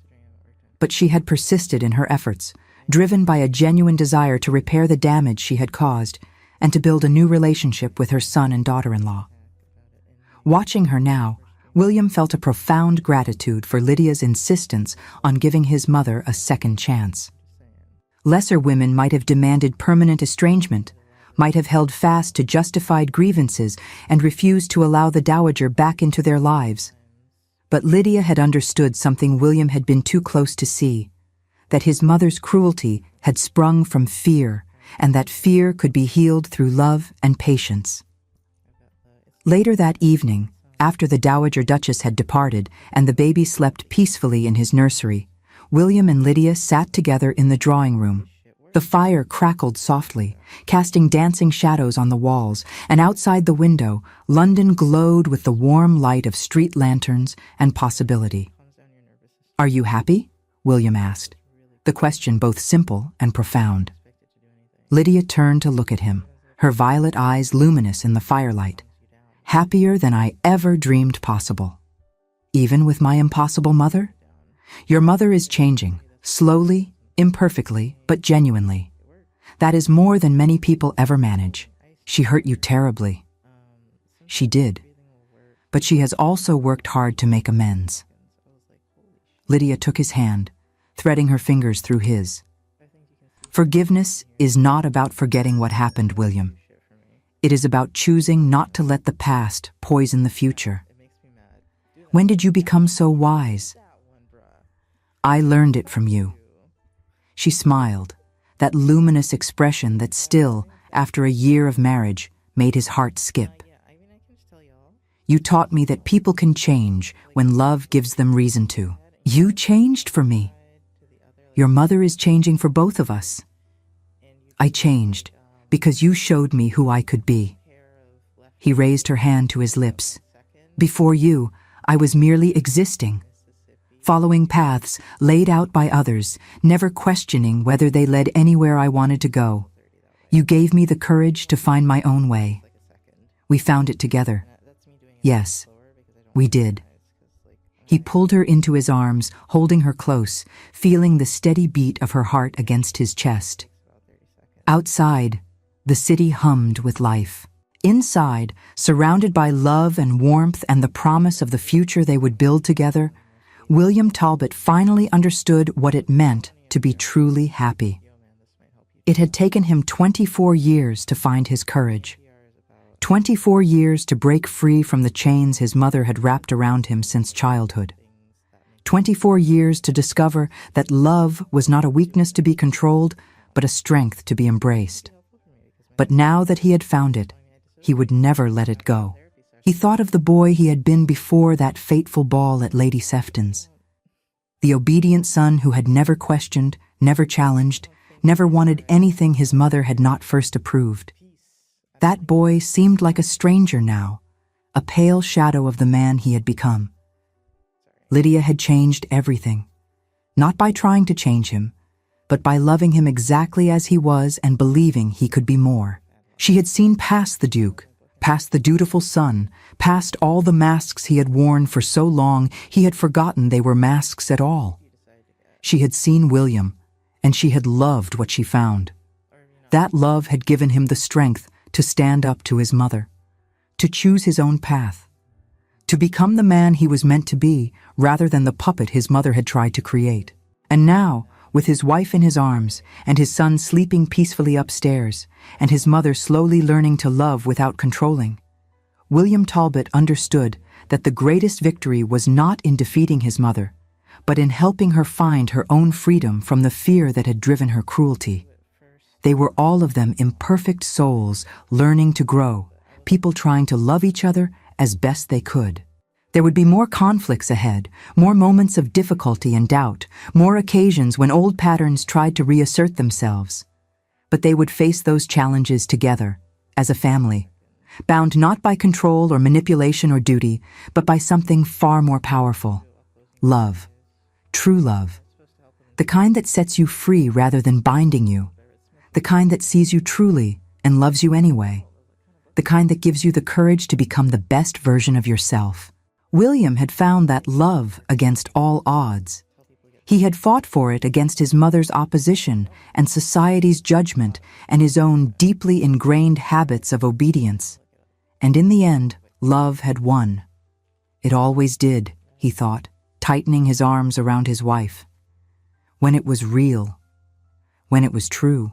But she had persisted in her efforts, driven by a genuine desire to repair the damage she had caused and to build a new relationship with her son and daughter-in-law. Watching her now, William felt a profound gratitude for Lydia's insistence on giving his mother a second chance. Lesser women might have demanded permanent estrangement, might have held fast to justified grievances and refused to allow the Dowager back into their lives. But Lydia had understood something William had been too close to see, that his mother's cruelty had sprung from fear, and that fear could be healed through love and patience. Later that evening, after the Dowager Duchess had departed and the baby slept peacefully in his nursery, William and Lydia sat together in the drawing room. The fire crackled softly, casting dancing shadows on the walls, and outside the window, London glowed with the warm light of street lanterns and possibility. "Are you happy?" William asked, the question both simple and profound. Lydia turned to look at him, her violet eyes luminous in the firelight. "Happier than I ever dreamed possible." "Even with my impossible mother?" "Your mother is changing, slowly, imperfectly, but genuinely. That is more than many people ever manage. She hurt you terribly." "She did. But she has also worked hard to make amends." Lydia took his hand, threading her fingers through his. "Forgiveness is not about forgetting what happened, William. It is about choosing not to let the past poison the future." "When did you become so wise?" "I learned it from you." She smiled, that luminous expression that still, after a year of marriage, made his heart skip. "You taught me that people can change when love gives them reason to. You changed for me. Your mother is changing for both of us. I changed because you showed me who I could be." He raised her hand to his lips. "Before you, I was merely existing, following paths laid out by others, never questioning whether they led anywhere I wanted to go. You gave me the courage to find my own way. We found it together. Yes, We did. He pulled her into his arms, holding her close, feeling the steady beat of her heart against his chest. Outside, the city hummed with life. Inside, surrounded by love and warmth and the promise of the future they would build together, William Talbot finally understood what it meant to be truly happy. It had taken him 24 years to find his courage. 24 years to break free from the chains his mother had wrapped around him since childhood. 24 years to discover that love was not a weakness to be controlled, but a strength to be embraced. But now that he had found it, he would never let it go. He thought of the boy he had been before that fateful ball at Lady Sefton's. The obedient son who had never questioned, never challenged, never wanted anything his mother had not first approved. That boy seemed like a stranger now, a pale shadow of the man he had become. Lydia had changed everything, not by trying to change him, but by loving him exactly as he was and believing he could be more. She had seen past the Duke, past the dutiful son, past all the masks he had worn for so long he had forgotten they were masks at all. She had seen William, and she had loved what she found. That love had given him the strength to stand up to his mother, to choose his own path, to become the man he was meant to be rather than the puppet his mother had tried to create. And now, with his wife in his arms, and his son sleeping peacefully upstairs, and his mother slowly learning to love without controlling, William Talbot understood that the greatest victory was not in defeating his mother, but in helping her find her own freedom from the fear that had driven her cruelty. They were all of them imperfect souls learning to grow, people trying to love each other as best they could. There would be more conflicts ahead, more moments of difficulty and doubt, more occasions when old patterns tried to reassert themselves. But they would face those challenges together, as a family, bound not by control or manipulation or duty, but by something far more powerful: love, true love, the kind that sets you free rather than binding you, the kind that sees you truly and loves you anyway, the kind that gives you the courage to become the best version of yourself. William had found that love against all odds. He had fought for it against his mother's opposition and society's judgment and his own deeply ingrained habits of obedience. And in the end, love had won. It always did, he thought, tightening his arms around his wife. When it was real, when it was true,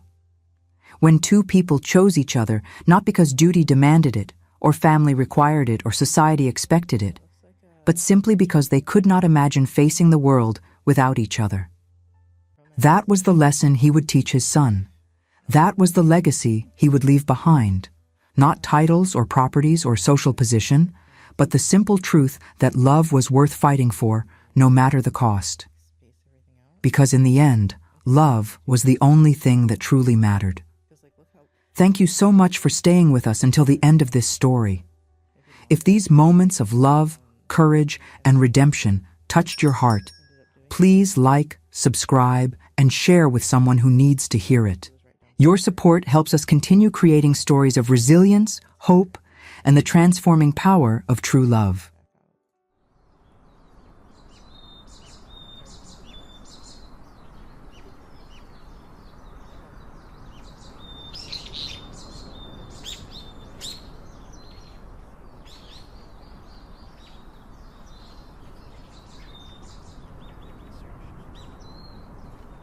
when two people chose each other not because duty demanded it, or family required it, or society expected it, but simply because they could not imagine facing the world without each other. That was the lesson he would teach his son. That was the legacy he would leave behind. Not titles or properties or social position, but the simple truth that love was worth fighting for, no matter the cost. Because in the end, love was the only thing that truly mattered. Thank you so much for staying with us until the end of this story. If these moments of love, courage, and redemption touched your heart, please like, subscribe, and share with someone who needs to hear it. Your support helps us continue creating stories of resilience, hope, and the transforming power of true love.